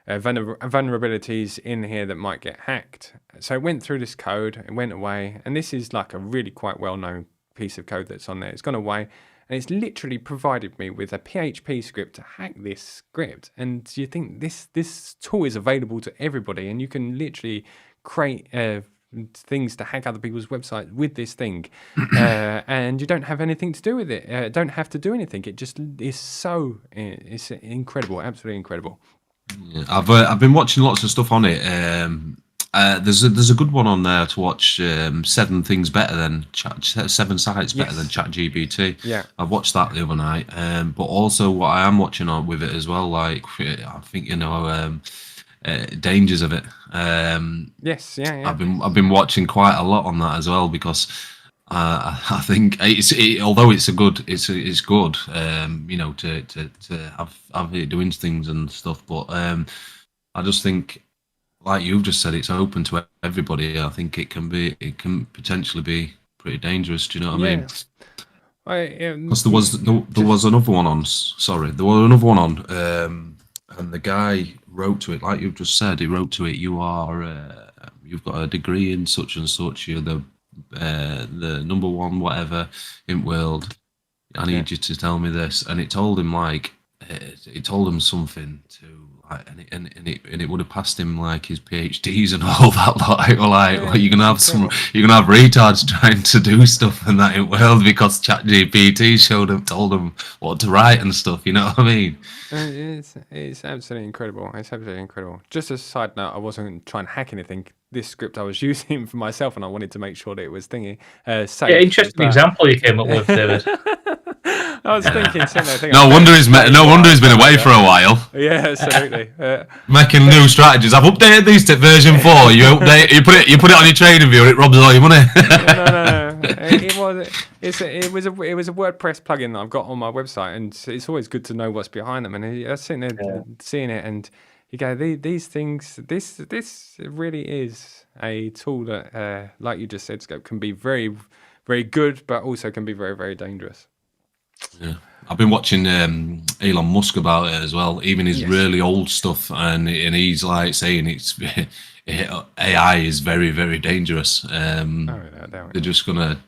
vulnerabilities in here that might get hacked? So it went through this code, it went away, and this is like a really quite well-known piece of code that's on there. It's gone away, and it's literally provided me with a PHP script to hack this script. And you think this tool is available to everybody, and you can literally create things to hack other people's websites with this thing, and you don't have anything to do with it. Don't have to do anything. It just is so it's incredible, absolutely incredible. Yeah, I've been watching lots of stuff on it. There's a good one on there to watch. 7 things better than 7 sites better than ChatGPT. Yeah, I've watched that the other night. But also what I am watching on with it as well, like I think dangers of it. yes, yeah. I've been watching quite a lot on that as well, because I think although it's good, to have it doing things and stuff. But I just think, like you've just said, it's open to everybody. I think it can potentially be pretty dangerous. Do you know what I mean? Because there was another one on. Sorry, there was another one on. And the guy wrote to it, like you've just said. He wrote to it, you've got a degree in such and such. You're the number one whatever in world. I need you to tell me this. And it told him something to like, and it would have passed him like his PhDs and all that lot. You're gonna have retards trying to do stuff in that world because ChatGPT told them what to write and stuff. You know what I mean? It's absolutely incredible. It's absolutely incredible. Just as a side note, I wasn't trying to hack anything. This script I was using for myself, and I wanted to make sure that it was safe. Yeah, interesting example you came up with, David. I was thinking. No wonder he's been away for a while. Yeah, absolutely. Making new strategies. I've updated these to version 4. You put it on your TradingView, and it robs all your money. No. It was a WordPress plugin that I've got on my website, and it's always good to know what's behind them. And I was sitting there seeing it, and you go, these things. This really is a tool that, like you just said, Scope, can be very, very good, but also can be very, very dangerous. Yeah, I've been watching Elon Musk about it as well, even his really old stuff, and he's like saying AI is very, very dangerous. They're just gonna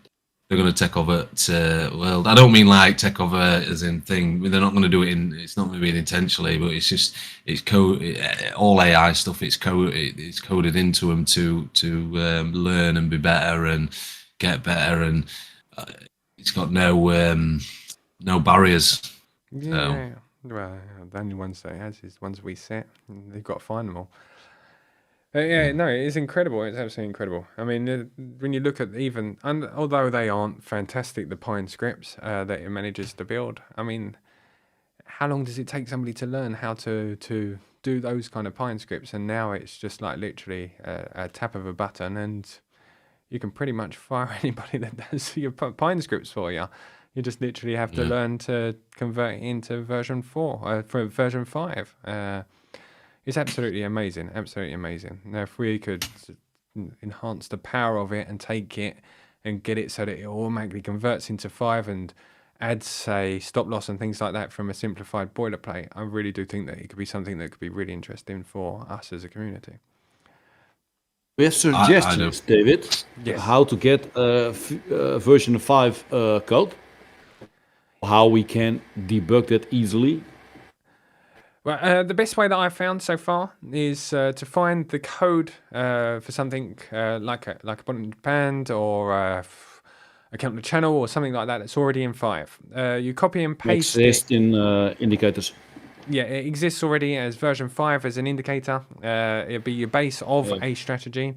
take over the world. I don't mean like take over as in thing. They're not gonna do it it's not gonna be intentionally, but it's code. All AI stuff. It's coded into them to learn and be better and get better, and it's got no barriers. Yeah. Well, the only ones that it has is ones we set, and they've got to find them all. No, it's incredible. It's absolutely incredible. I mean, when you look at although they aren't fantastic, the Pine scripts that it manages to build, I mean, how long does it take somebody to learn how to do those kind of Pine scripts? And now it's just like literally a tap of a button, and you can pretty much fire anybody that does your Pine scripts for you. You just literally have to learn to convert it into version 4, for version 5. It's absolutely amazing, absolutely amazing. Now, if we could enhance the power of it and take it and get it so that it automatically converts into 5 and adds, say, stop loss and things like that from a simplified boilerplate, I really do think that it could be something that could be really interesting for us as a community. We have suggestions, David, how to get version 5 code, how we can debug that easily. Well, the best way that I've found so far is to find the code for something like a band or a counter channel or something like that that's already in 5. You copy and paste it in indicators. Yeah, it exists already as version 5 as an indicator. It'll be your base of a strategy.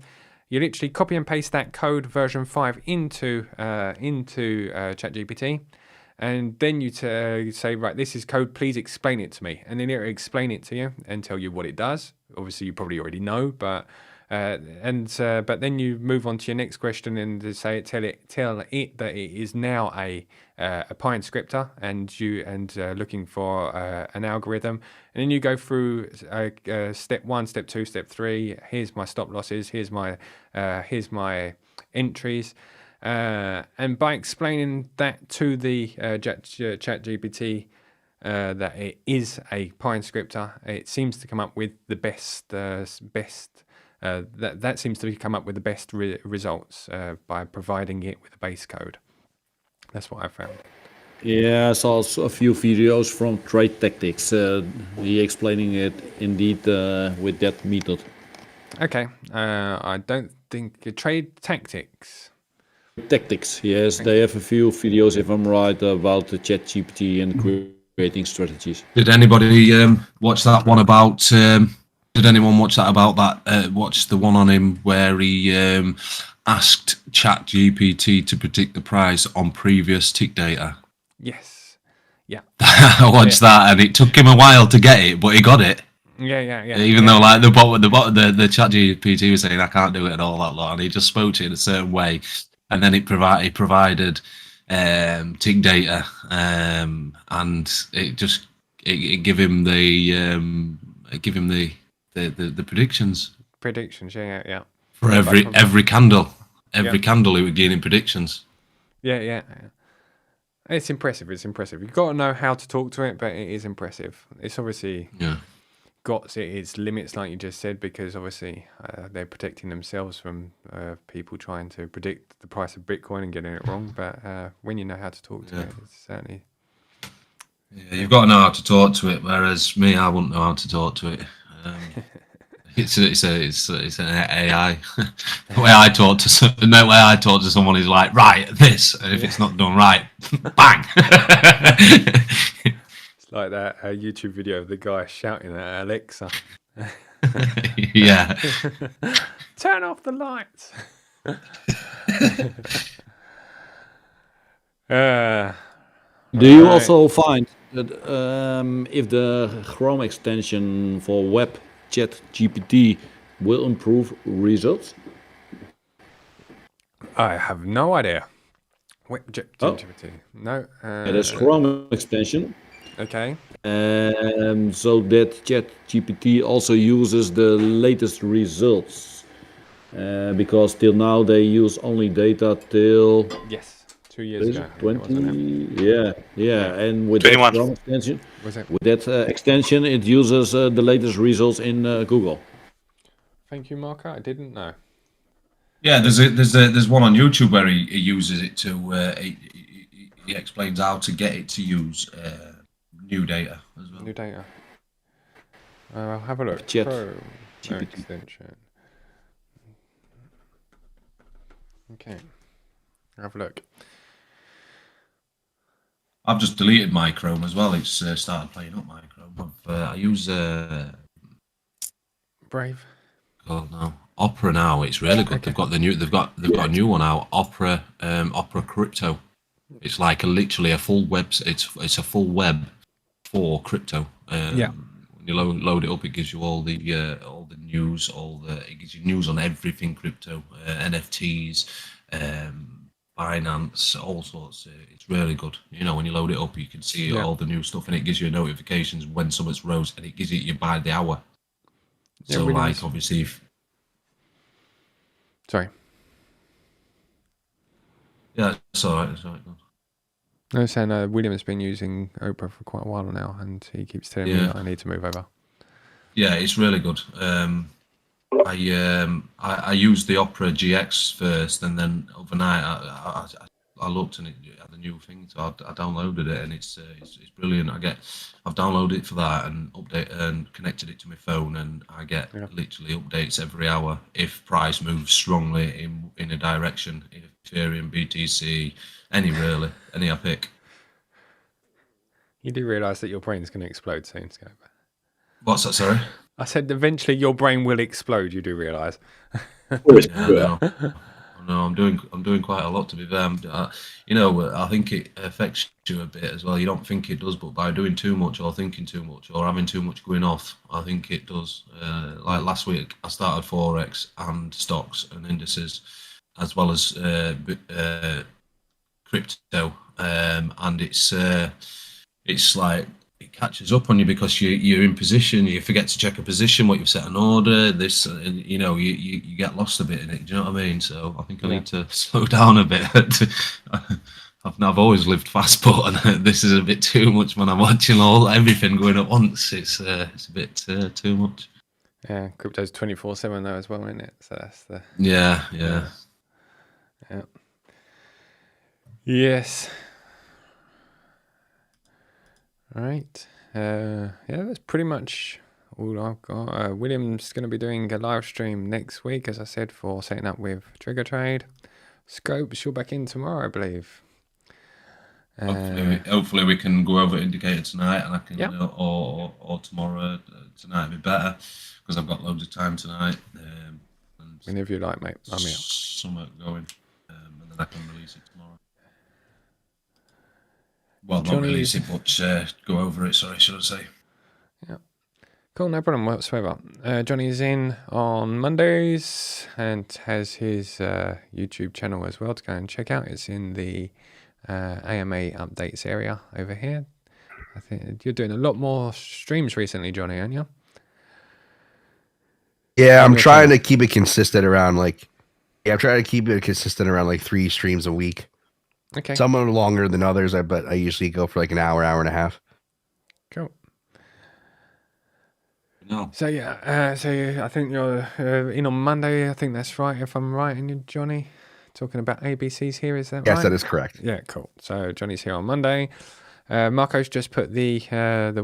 You literally copy and paste that code version 5 into ChatGPT. And then you say, right, this is code, please explain it to me. And then it'll explain it to you and tell you what it does. Obviously, you probably already know, but then you move on to your next question and tell it that it is now a Pine scripter and looking for an algorithm. And then you go through step 1, step 2, step 3. Here's my stop losses. Here's my entries. And by explaining that to the ChatGPT that it is a Pine scripter, it seems to come up with the best that seems to come up with the best results by providing it with a base code. That's what I found. Yeah, I saw a few videos from Trade Tactics. He explaining it indeed with that method. Okay. I don't think trade tactics. Tactics, yes, they have a few videos, if I'm right, about the ChatGPT and creating strategies. Did anybody watch that one about? Did anyone watch that about that? Watch the one on him where he asked ChatGPT to predict the price on previous tick data. Yes. Yeah. I watched that, and it took him a while to get it, but he got it. Yeah. Even though like the ChatGPT was saying I can't do it and all that lot, and he just spoke to it in a certain way, and then it provided tick data, and it just it give him the predictions Predictions. Yeah. for every candle. Every candle he would gain in predictions. Yeah. It's impressive. You've got to know how to talk to it, but it is impressive. It's obviously got its limits, like you just said, because obviously they're protecting themselves from people trying to predict the price of Bitcoin and getting it wrong. But when you know how to talk to it, it's certainly... Yeah, you've got to know how to talk to it, whereas me, I wouldn't know how to talk to it. It's an AI. The way I talk to someone is like, right, this, and if it's not done right, bang. It's like that YouTube video of the guy shouting at Alexa. Yeah. Turn off the lights. Do you also find that if the Chrome extension for web chat GPT will improve results? I have no idea. Wait, GPT. No. It is Chrome extension. Okay. So that ChatGPT also uses the latest results. Because till now they use only data till... Yes. 2 years ago. 20, yeah, and with 21. that Chrome extension, it uses the latest results in Google. Thank you, Marco. I didn't know. Yeah, there's one on YouTube where he uses it to he explains how to get it to use new data as well. New data. I'll have a look. Chat Chrome extension. Okay. I'll have a look. I've just deleted my Chrome as well. It's started playing up my Chrome. I use Brave. Oh no, Opera now. It's really good. Okay. They've got a new one out. Opera Crypto. It's like literally a full web. It's a full web for crypto. When you load it up, it gives you all the news. It gives you news on everything crypto, NFTs, Binance, all sorts. It's really good. You know, when you load it up, you can see all the new stuff, and it gives you notifications when something's rose, and it gives it you by the hour. So, really like, nice. obviously, Sorry. Yeah, it's all right. I was saying William's been using Opera for quite a while now, and he keeps telling me that I need to move over. Yeah, it's really good. I used the Opera GX first, and then overnight I looked and it had a new thing, so I downloaded it, and it's brilliant. I've downloaded it for that and connected it to my phone, and I get literally updates every hour if price moves strongly in a direction. Ethereum, BTC, any I pick. You do realise that your brain's going to explode soon, Scope. What's that? Sorry. I said eventually your brain will explode. You do realise. No, I'm doing quite a lot, to be fair. I think it affects you a bit as well. You don't think it does, but by doing too much or thinking too much or having too much going off, I think it does. Like last week, I started FOREX and stocks and indices, as well as crypto, and it's like it catches up on you because you're in position. You forget to check a position, what you've set an order. This, you get lost a bit in it. Do you know what I mean? So I think I need to slow down a bit. I've always lived fast, but this is a bit too much when I'm watching everything going at once. It's a bit too much. Yeah, crypto's 24/7 though as well, isn't it? So that's the yeah. Yes. All right. Yeah, that's pretty much all I've got. William's going to be doing a live stream next week, as I said, for setting up with Trigger Trade. Scopes, you're back in tomorrow, I believe. Hopefully we can go over indicator tonight, and I can, Yep. or tomorrow tonight would be better because I've got loads of time tonight. And Whenever you like, mate. I'm here. somewhere going, and then I can release it tomorrow. Well, not Johnny's- release it, but go over it. Sorry, should I say? Yeah. Cool, no problem whatsoever. Johnny's in on Mondays and has his YouTube channel as well to go and check out. It's in the AMA updates area over here. I think you're doing a lot more streams recently, Johnny, aren't you? Yeah, I'm your trying channel? to keep it consistent around I'm trying to keep it consistent around like 3 streams a week. Okay. Some are longer than others, but I usually go for like an hour and a half. Cool. No. So yeah, so I think you're in on Monday. I think that's right. If I'm right, and you, Johnny, talking about ABCs here, is that right? Yes, that is correct. Yeah, cool. So Johnny's here on Monday. Marco's just put the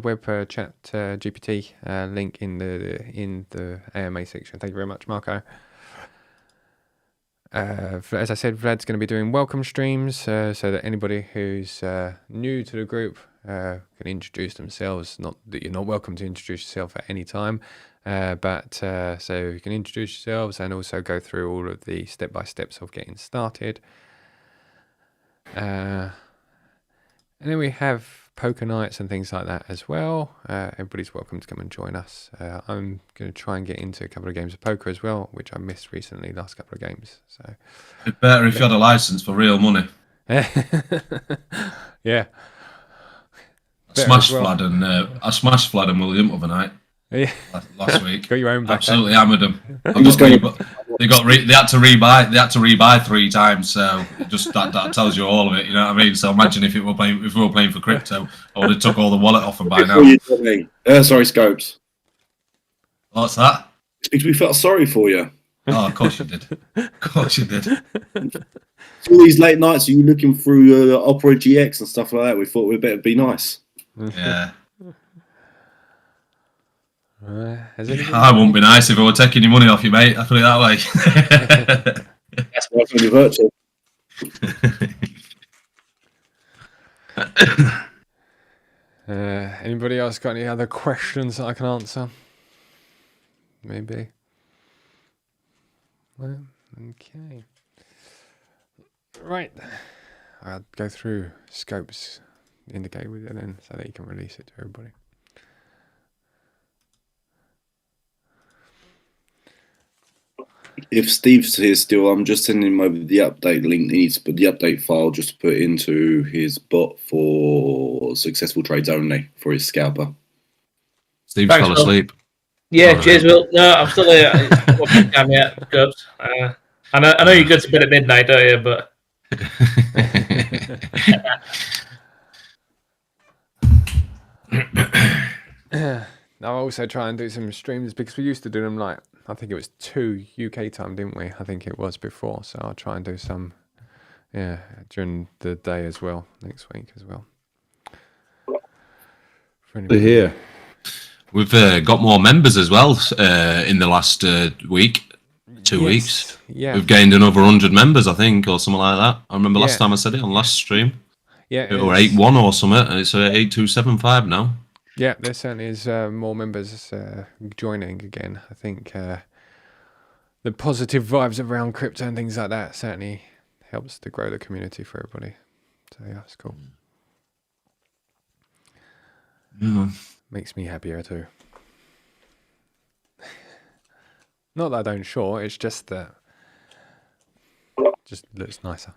web chat GPT link in the AMA section. Thank you very much, Marco. As I said, Vlad's going to be doing welcome streams so that anybody who's new to the group can introduce themselves. Not that you're not welcome to introduce yourself at any time, but so you can introduce yourselves and also go through all of the step-by-steps of getting started. And then we have poker nights and things like that as well. Everybody's welcome to come and join us. I'm going to try and get into a couple of games of poker as well, which I missed recently, last couple of games. So It's better if you had a license for real money. yeah. I smashed Vlad and William overnight. Yeah. Last week. Got your own back. Absolutely hammered them. I'm just going to. They had to rebuy 3 times. So just that tells you all of it. You know what I mean? So imagine if we were playing for crypto, I would have took all the wallet off them by now. Sorry, Scopes. What's that? It's because we felt sorry for you. Oh, of course you did. Of course you did. All these late nights, you looking through Opera GX and stuff like that. We thought we'd better be nice. Yeah. I wouldn't be nice if I were taking your money off you, mate. I put it that way. That's why I'm virtual. Anybody else got any other questions that I can answer? Maybe. Well, okay. Right. I'll go through scopes indicated with it then so that you can release it to everybody. If Steve's here still, I'm just sending him over the update link. He needs to put the update file just to put into his bot for successful trades only for his scalper. Steve Thanks, fell Will. asleep. Yeah, All cheers, right. Will. No, I'm still here. Damn yet, good. I know you go to bed at midnight, don't you? But I'll also try and do some streams because we used to do them like, I think it was 2 UK time, didn't we? I think it was before. So I'll try and do some, during the day as well, next week as well. Here. We've got more members as well in the last week, 2 weeks. Yeah. We've gained another 100 members, I think, or something like that. I remember last Yeah. time I said it on last stream. Yeah. Or 8-1 or something, and it's 8275 now. Yeah, there certainly is more members joining again. I think the positive vibes around crypto and things like that certainly helps to grow the community for everybody. So yeah, it's cool. Yeah. Makes me happier too. Not that I don't short, it's just that just looks nicer.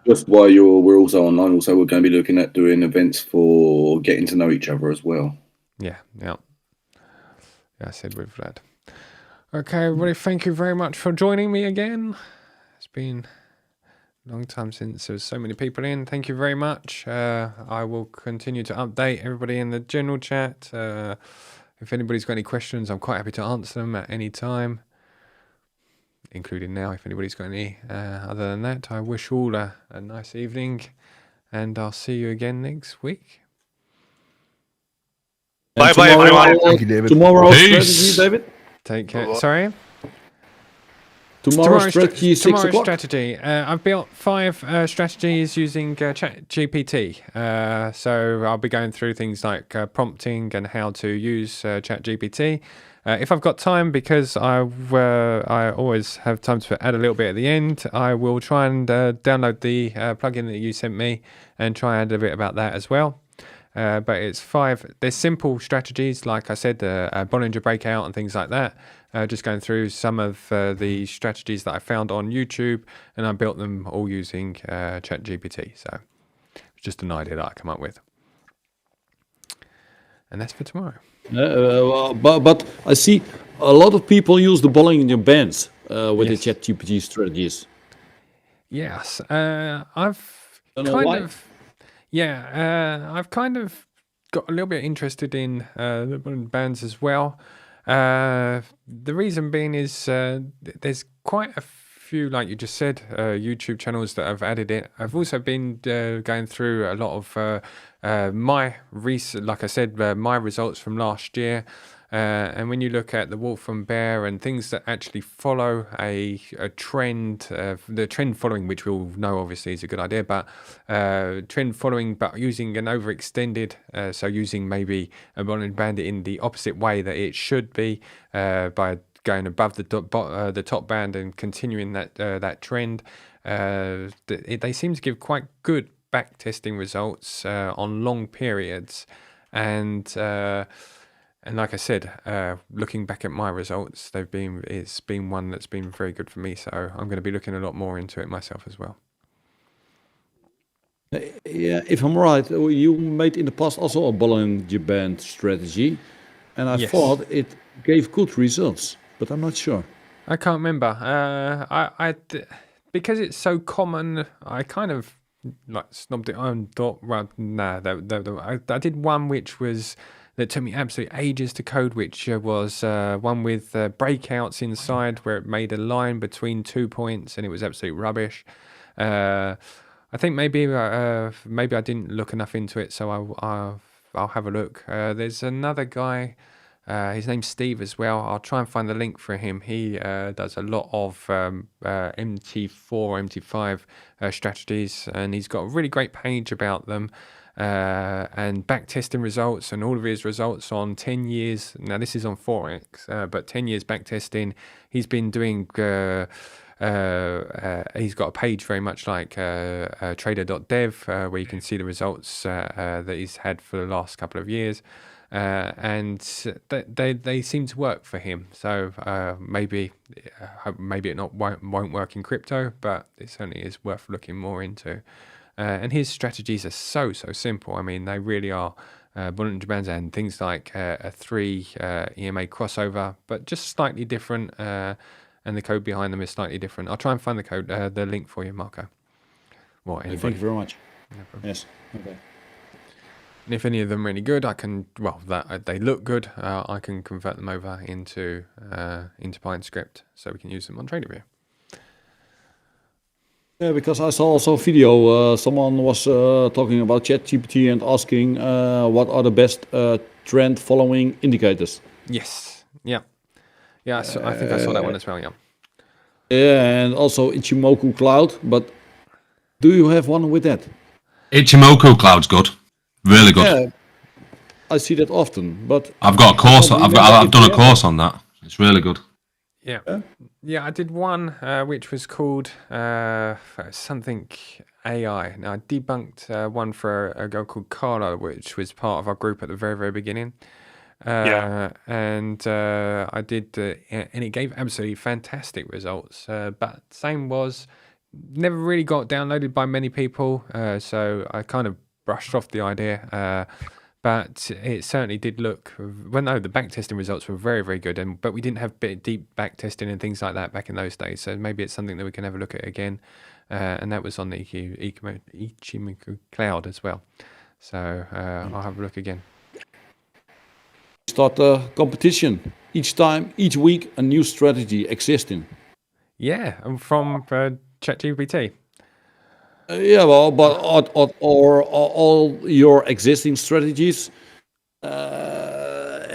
Just while we're also online, also we're going to be looking at doing events for getting to know each other as well. Yeah. I said with Vlad. Okay, everybody, thank you very much for joining me again. It's been a long time since there was so many people in. Thank you very much. I will continue to update everybody in the general chat. If anybody's got any questions, I'm quite happy to answer them at any time, including now, if anybody's got any. Other than that, I wish you all a nice evening, and I'll see you again next week. Bye bye, tomorrow- everyone. Thank you, David. Tomorrow's Peace. strategy, David. Take care. Sorry. Tomorrow's strategy, 6 tomorrow's o'clock. strategy. I've built 5 strategies using ChatGPT. So I'll be going through things like prompting and how to use ChatGPT. If I've got time, because I always have time to add a little bit at the end, I will try and download the plugin that you sent me and try and add a bit about that as well. But it's 5. There's simple strategies, like I said, Bollinger Breakout and things like that. Just going through some of the strategies that I found on YouTube, and I built them all using ChatGPT. So it's just an idea that I come up with. And that's for tomorrow. But I see a lot of people use the Bollinger Bands with Yes. the ChatGPT strategies. Yes, I've Don't know kind why. of, I've kind of got a little bit interested in the bands as well. The reason being is there's quite a few, like you just said, YouTube channels that have added it. I've also been going through a lot of my like I said, my results from last year. And when you look at the Wolf and Bear and things that actually follow a trend, the trend following, which we all know obviously is a good idea, but trend following, but using an overextended, so using maybe a Bollinger Band in the opposite way that it should be, by going above the top band and continuing that trend, they seem to give quite good back testing results on long periods, and like I said, looking back at my results, it's been one that's been very good for me. So I'm going to be looking a lot more into it myself as well. Yeah, if I'm right, you made in the past also a Bollinger Band strategy, and I Yes. thought it gave good results, but I'm not sure. I can't remember. Because it's so common, I kind of like snobbed it and thought, well, nah. I did one which was that took me absolutely ages to code, which was one with breakouts inside where it made a line between 2 points, and it was absolute rubbish. I think maybe I didn't look enough into it, so I'll have a look. There's another guy. His name's Steve as well. I'll try and find the link for him. He does a lot of MT4, MT5 strategies, and he's got a really great page about them, and back testing results, and all of his results on 10 years. Now this is on FOREX, but 10 years back testing. He's been doing. He's got a page very much like trader.dev, where you can see the results that he's had for the last couple of years. And they seem to work for him. So maybe it won't work in crypto, but it certainly is worth looking more into. And his strategies are so simple. I mean, they really are. Bollinger Bands and things like a 3 EMA crossover, but just slightly different. And the code behind them is slightly different. I'll try and find the link for you, Marco. Well, Thank you very much. No problem. Yes. Okay. And if any of them are really good, they look good, I can convert them over into Python script so we can use them on TradingView. Yeah, because I saw also a video. Someone was talking about ChatGPT and asking what are the best trend following indicators. Yes. Yeah. Yeah. So I think I saw that one as well. Yeah. Yeah, and also Ichimoku Cloud. But do you have one with that? Ichimoku Cloud's good, really good. Yeah, I see that often. But I've got a course. I've done a course on that. It's really good. Yeah. Yeah, I did one which was called something AI. Now, I debunked one for a guy called Carlo, which was part of our group at the very, very beginning. And I did, and it gave absolutely fantastic results. But same was, never really got downloaded by many people. So I kind of brushed off the idea. But it certainly did look. Well, no, the back testing results were very, very good, but we didn't have deep back testing and things like that back in those days. So maybe it's something that we can have a look at again, and that was on the Ichimoku Cloud as well. So I'll have a look again. Start a competition each week, a new strategy existing. Yeah, and from ChatGPT. Yeah, well, but or all your existing strategies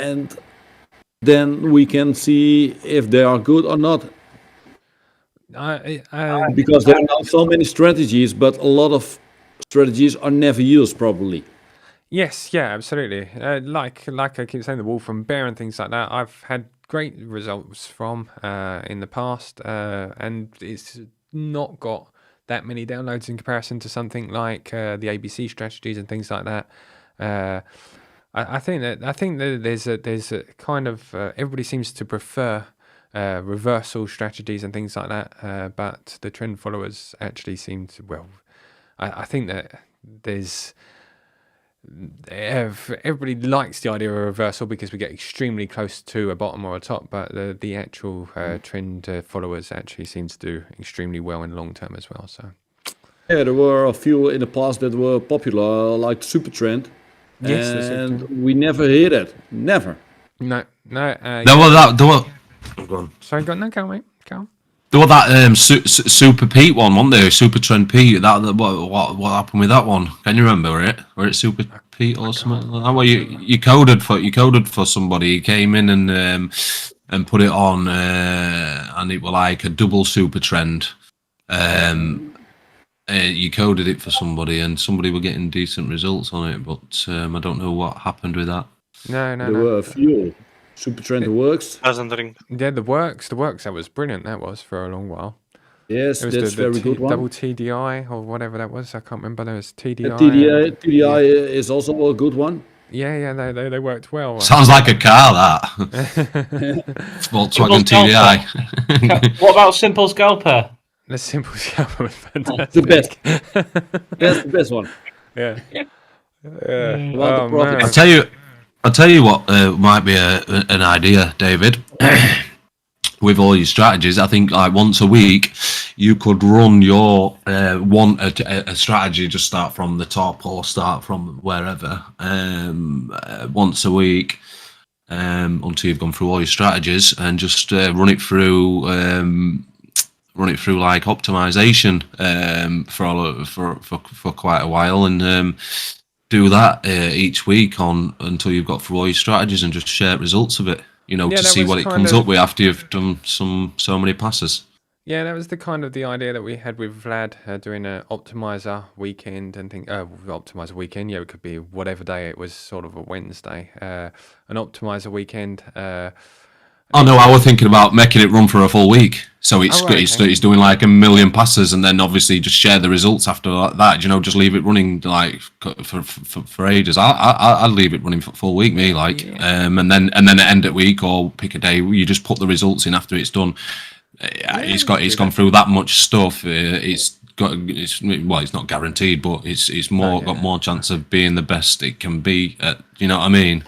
and then we can see if they are good or not. Because there are now so many strategies, but a lot of strategies are never used properly. Yes, yeah, absolutely. Like I keep saying, the wolf and bear and things like that, I've had great results from in the past, and it's not got that many downloads in comparison to something like the ABC strategies and things like that. I think that there's a kind of everybody seems to prefer reversal strategies and things like that, but the trend followers actually seem to. Well, I think that there's. Everybody likes the idea of a reversal because we get extremely close to a bottom or a top, but the actual trend followers actually seem to do extremely well in long term as well. So yeah, there were a few in the past that were popular, like Super Trend. Yes, and we never hear that. Never. No. There were. Go on. Sorry, go mate. Go. There was that Super Pete one, wasn't there? Super Trend Pete. What happened with that one? Can you remember it? Were it Super Pete or something like that? Well, you coded for somebody. He came in and put it on, and it was like a double Super Trend. You coded it for somebody, and somebody were getting decent results on it, but I don't know what happened with that. No. There were a few. Super Trend works. Doesn't ring. Yeah, the works. That was brilliant. That was for a long while. Yes, that's very good one. Double TDI or whatever that was. I can't remember. There was TDI. TDI is also a good one. Yeah. They worked well. Sounds like a car, that. Volkswagen TDI. What about Simple Scalper? The Simple Scalper was fantastic. The best. That's the best one. Yeah. I'll tell you what might be an idea, David. With all your strategies, I think like once a week you could run your a strategy. Just start from the top or start from wherever. Once a week until you've gone through all your strategies, and just run it through like optimization for quite a while, and do that each week until you've got through all your strategies, and just share results of it, to see what it comes up with after you've done so many passes. Yeah, that was the idea that we had with Vlad doing an optimizer weekend and optimizer weekend. Yeah, it could be whatever day it was, sort of a Wednesday. An optimizer weekend. Oh no, I was thinking about making it run for a full week. So it's doing like 1 million passes, and then obviously just share the results after that. Just leave it running like for ages. I'd leave it running for a full week, me like, and then end at week, or pick a day. You just put the results in after it's done. It's gone through that much stuff. It's not guaranteed, but it's got more chance of being the best it can be. You know what I mean?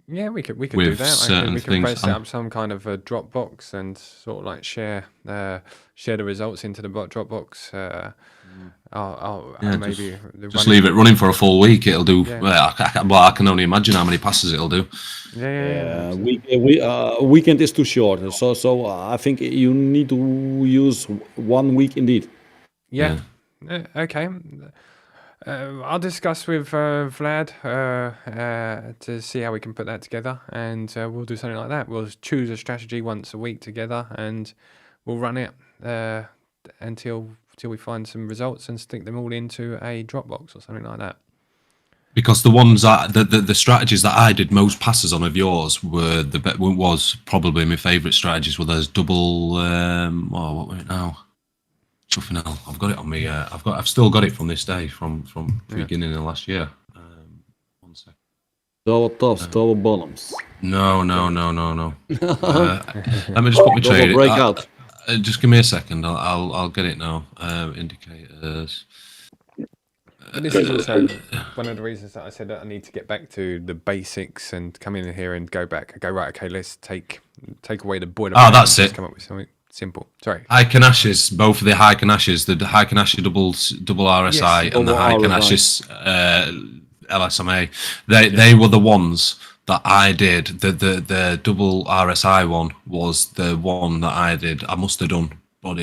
Yeah, we could do that. We could set up some kind of a Dropbox and sort of like share the results into the Dropbox. Maybe just leave it running for a full week. It'll do. Yeah. Well, I can only imagine how many passes it'll do. Yeah. Weekend is too short, so I think you need to use 1 week indeed. Yeah. Okay. I'll discuss with Vlad to see how we can put that together, and we'll do something like that. We'll choose a strategy once a week together, and we'll run it until we find some results and stick them all into a Dropbox or something like that. Because the ones the strategies that I did most passes on of yours was probably my favourite strategies. Were those double? What were it now? Something else. I've got it on me. I've still got it from this day, from the beginning of last year. 1 second. Double tops, double bottoms. No. Let me just put my trade. Breakout. Just give me a second. I'll get it now. Indicators. This is also one of the reasons that I said that I need to get back to the basics and come in here and go right. Okay, let's take away the boiler. Oh, that's it. Come up with something simple. Sorry. Heiken Ashes, both of the Heiken Ashes, the Heiken Ashes double RSI and the Heiken Ashes LSMA. They were the ones that I did. The double RSI one was the one that I did. I must have done. But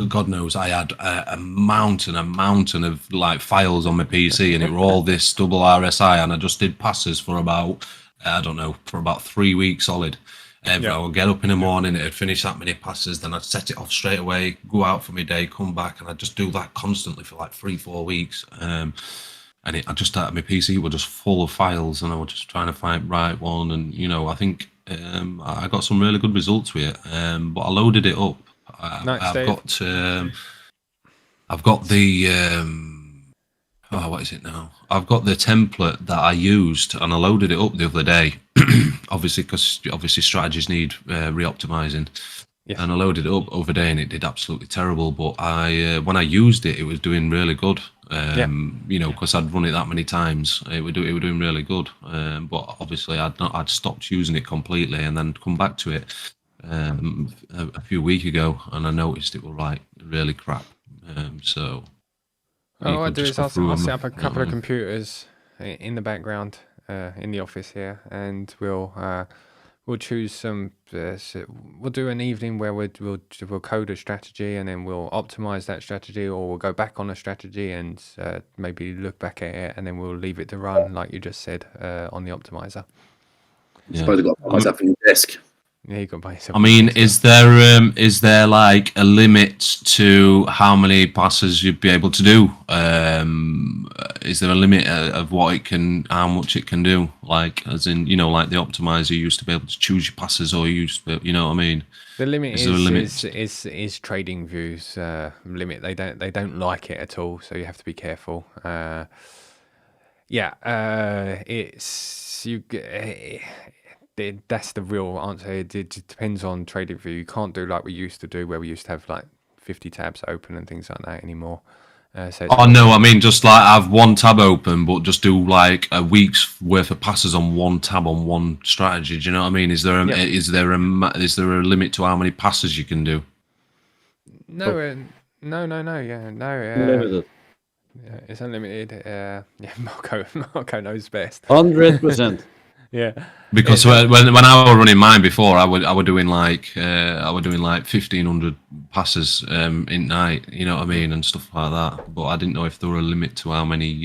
God knows I had a mountain of like files on my PC, and it were all this double RSI, and I just did passes for about I don't know, for about 3 weeks solid. I would get up in the morning, it'd finish that many passes, then I'd set it off straight away, go out for my day, come back, and I'd just do that constantly for like 3-4 weeks. And I just started, my PC was just full of files, and I was just trying to find right one. And I think I got some really good results with it. But I loaded it up. I've got the what is it now? I've got the template that I used, and I loaded it up the other day. Obviously, because strategies need re-optimizing. Yes. And I loaded it up over day, and it did absolutely terrible. But when I used it, it was doing really good. Because I'd run it that many times, it was doing really good. But obviously, I'd stopped using it completely, and then come back to it a few weeks ago, and I noticed it was like really crap. So. All I do is I'll set up a couple of computers in the background in the office here, and we'll choose some. We'll do an evening where we'll code a strategy, and then we'll optimize that strategy, or we'll go back on a strategy and maybe look back at it, and then we'll leave it to run, like you just said, on the optimizer. I suppose I've got to optimize that from your desk. Yeah, you got to buy yourself. I mean, is there like a limit to how many passes you'd be able to do? Is there a limit of how much it can do? Like, as in, like the optimizer used to be able to choose your passes, or you used to, you know what I mean? The limit is TradingView's limit. They don't like it at all, so you have to be careful. That's the real answer. It depends on TradingView. You can't do like we used to do, where we used to have like 50 tabs open and things like that anymore. I mean just like have one tab open, but just do like a week's worth of passes on one tab on one strategy. Do you know what I mean? Is there a limit to how many passes you can do? No. Limited. Yeah, it's unlimited. Marco knows best. 100%. Yeah, because when I was running mine before, I was doing like 1,500 passes in night, you know what I mean, and stuff like that. But I didn't know if there were a limit to how many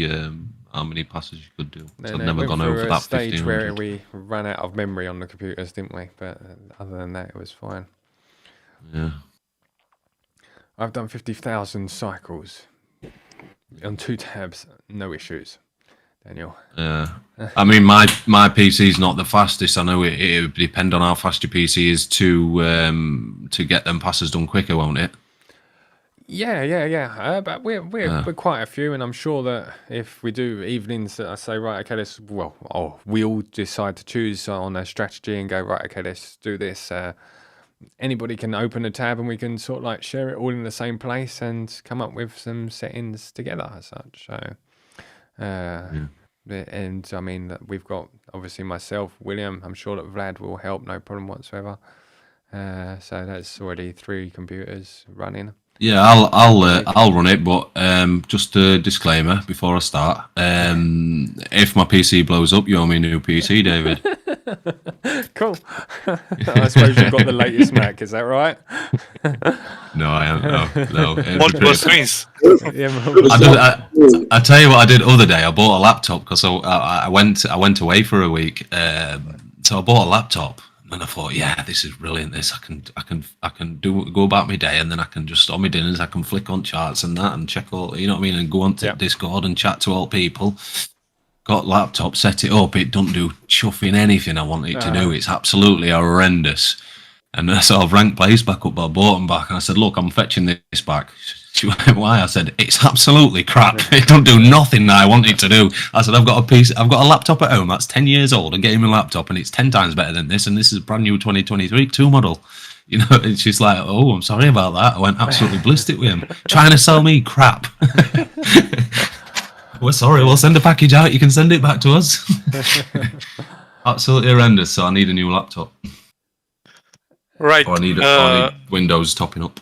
passes you could do. So I've never gone over that 1,500. Stage where we ran out of memory on the computers, didn't we? But other than that, it was fine. Yeah, I've done 50,000 cycles on 2 tabs, no issues. Daniel. Yeah, I mean my PC's not the fastest. I know it would depend on how fast your PC is to get them passes done quicker, won't it? Yeah. But we're quite a few, and I'm sure that if we do evenings, I say right, okay, we all decide to choose on a strategy and go right, okay, let's do this. Anybody can open a tab, and we can sort of like share it all in the same place and come up with some settings together as such. So. And I mean, we've got obviously myself, William. I'm sure that Vlad will help, no problem whatsoever. So that's already 3 computers running. Yeah, I'll run it, but just a disclaimer before I start. If my PC blows up, you owe me a new PC, David. Cool. I suppose you've got the latest Mac, is that right? No, I haven't. No. Multiple screens. I tell you what I did the other day. I bought a laptop because I went away for a week. So I bought a laptop. And I thought, yeah, this is brilliant. This I can go about my day, and then I can just on my dinners I can flick on charts and that and check all, you know what I mean, and go on to Discord and chat to all people. Got laptop, set it up. It don't do chuffing anything I want it to do. It's absolutely horrendous. And I sort of rang place back up, but I bought them back, and I said, look, I'm fetching this back. She went, why? I said, it's absolutely crap. It don't do nothing that I want it to do. I said, I've got a laptop at home that's 10 years old, a gaming laptop, and it's 10 times better than this, and this is a brand new 2023 model. You know, and she's like, oh, I'm sorry about that. I went absolutely ballistic with him, trying to sell me crap. We're sorry, we'll send a package out, you can send it back to us. Absolutely horrendous, so I need a new laptop. Right. Or I need Windows topping up.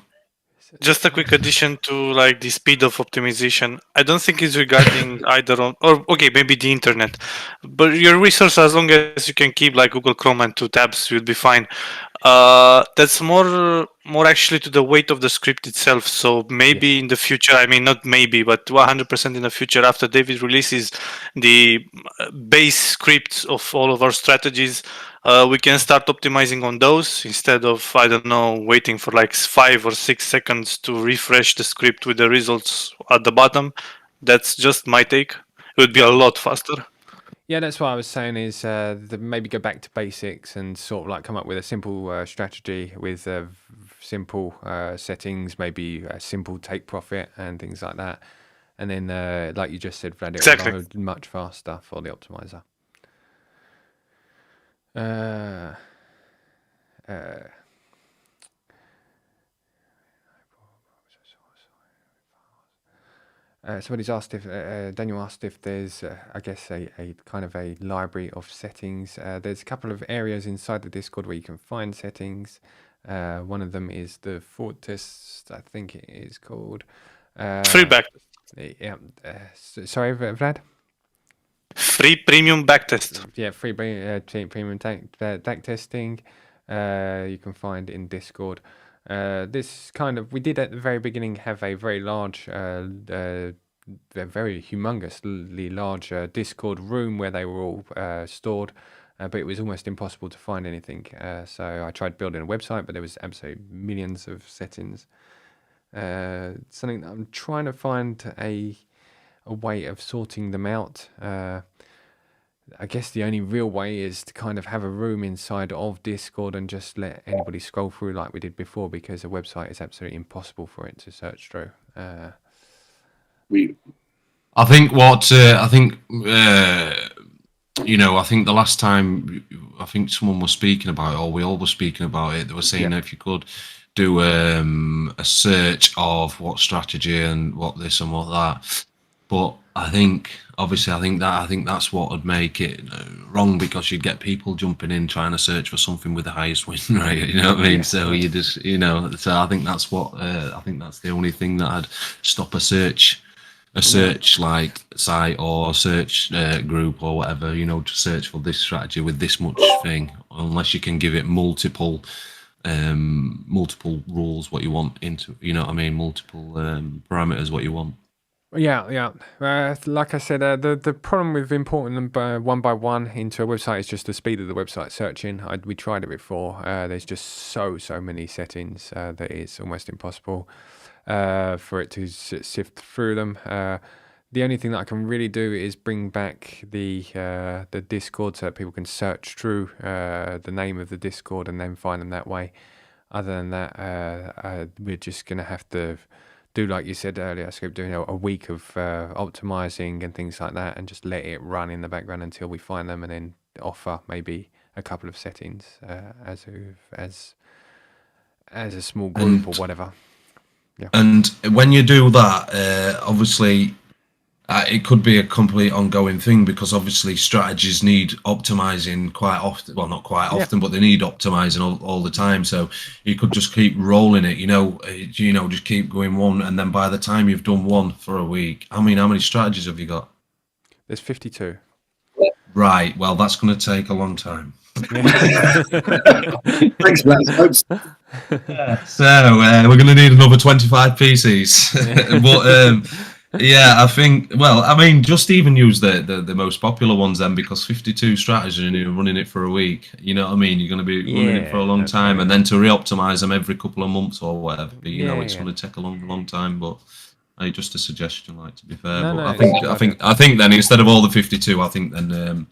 Just a quick addition to like the speed of optimization. I don't think it's regarding either on, or okay, maybe the internet, but your resource, as long as you can keep like Google Chrome and 2 tabs, you'll be fine. That's more actually to the weight of the script itself. So maybe in the future, I mean not maybe, but 100% in the future, after David releases the base scripts of all of our strategies, we can start optimizing on those instead of, I don't know, waiting for like 5 or 6 seconds to refresh the script with the results at the bottom. That's just my take. It would be a lot faster. Yeah, that's what I was saying is maybe go back to basics and sort of like come up with a simple strategy with simple settings, maybe a simple take profit and things like that. And then, like you just said, Vlad, it Exactly. will load much faster for the optimizer. Somebody's asked if Daniel asked if there's, I guess, a kind of a library of settings. There's a couple of areas inside the Discord where you can find settings. One of them is the forward test, I think it is called. Free back. Yeah. Sorry, Vlad? Free premium backtest. Yeah, free premium back testing. You can find in Discord. This kind of, we did at the very beginning have a very large, very humongously large Discord room where they were all stored, but it was almost impossible to find anything. So I tried building a website, but there was absolutely millions of settings. Something that I'm trying to find a way of sorting them out. I guess the only real way is to kind of have a room inside of Discord and just let anybody scroll through like we did before, because a website is absolutely impossible for it to search through. I think I think the last time I think someone was speaking about it, or we all were speaking about it, they were saying if you could do a search of what strategy and what this and what that. But I think that's what would make it wrong, because you'd get people jumping in trying to search for something with the highest win rate. You know what I mean? So you just, so I think that's what I think that's the only thing that I'd stop a search like site or search group or whatever. To search for this strategy with this much thing, unless you can give it multiple rules what you want into. You know what I mean? Multiple parameters what you want. Yeah. Like I said, the problem with importing them one by one into a website is just the speed of the website searching. We tried it before. There's just so many settings that it's almost impossible for it to sift through them. The only thing that I can really do is bring back the Discord so that people can search through the name of the Discord and then find them that way. Other than that, we're just going to have to do, like you said earlier, Scoop, doing a week of optimizing and things like that, and just let it run in the background until we find them, and then offer maybe a couple of settings as a small group or whatever. Yeah. And when you do that, obviously, it could be a complete ongoing thing, because obviously strategies need optimizing quite often. Well, not quite often, but they need optimizing all the time. So you could just keep rolling it, just keep going one, and then by the time you've done one for a week, how many strategies have you got? There's 52. Right. Well, that's going to take a long time. Thanks for that. So we're going to need another 25 PCs. But yeah, I think. Well, I mean, just even use the most popular ones then, because 52 strategies and you're running it for a week. You know what I mean? You're going to be running it for a long time, and then to re-optimize them every couple of months or whatever. It's going to take a long time. But just a suggestion, like, to be fair. I think then, instead of all the 52, I think then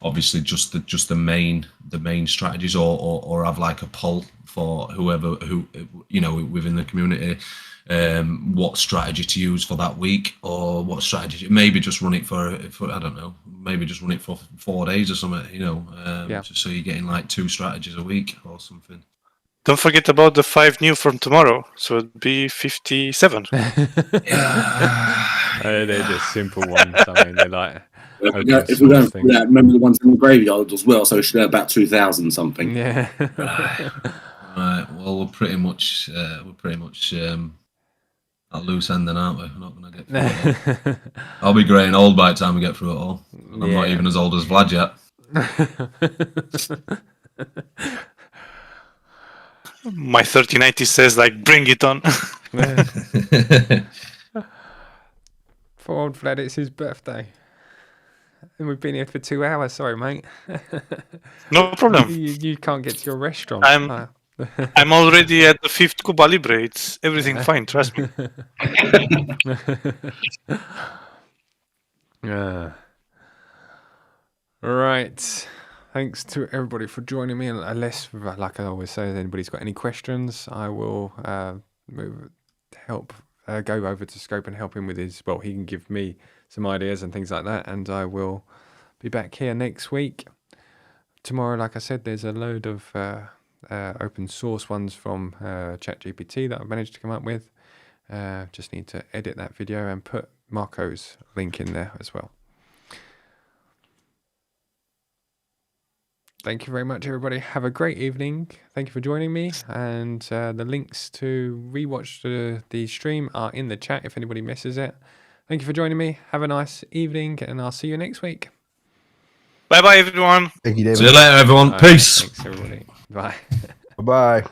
obviously just the main strategies, or have like a poll for whoever within the community. What strategy to use for that week, or what strategy, maybe just run it for I don't know, maybe just run it for 4 days or something, just so you're getting like 2 strategies a week or something. Don't forget about the 5 new from tomorrow, so it'd be 57. They're just simple ones. I mean, they're like, if we don't remember the ones in the graveyard as well, so it should be about 2,000 something. Yeah. Right. Well, we're pretty much at loose end then, aren't we? We're not going to get through it all. I'll be grey and old by the time we get through it all. I'm not even as old as Vlad yet. My 3090 says like, bring it on. For old Vlad, it's his birthday. And we've been here for 2 hours. Sorry, mate. No problem. You can't get to your restaurant. I'm already at the 5th Cuba Libre. It's everything fine, trust me. Right. Thanks to everybody for joining me. Unless, like I always say, if anybody's got any questions, I will go over to Scope and help him with his, well, he can give me some ideas and things like that, and I will be back here next week. Tomorrow, like I said, there's a load of open source ones from ChatGPT that I've managed to come up with. Just need to edit that video and put Marco's link in there as well. Thank you very much, everybody. Have a great evening. Thank you for joining me. And the links to rewatch the stream are in the chat if anybody misses it. Thank you for joining me. Have a nice evening, and I'll see you next week. Bye-bye, everyone. Thank you, David. See you later, everyone. Peace. Thanks, everybody. Bye. Bye-bye.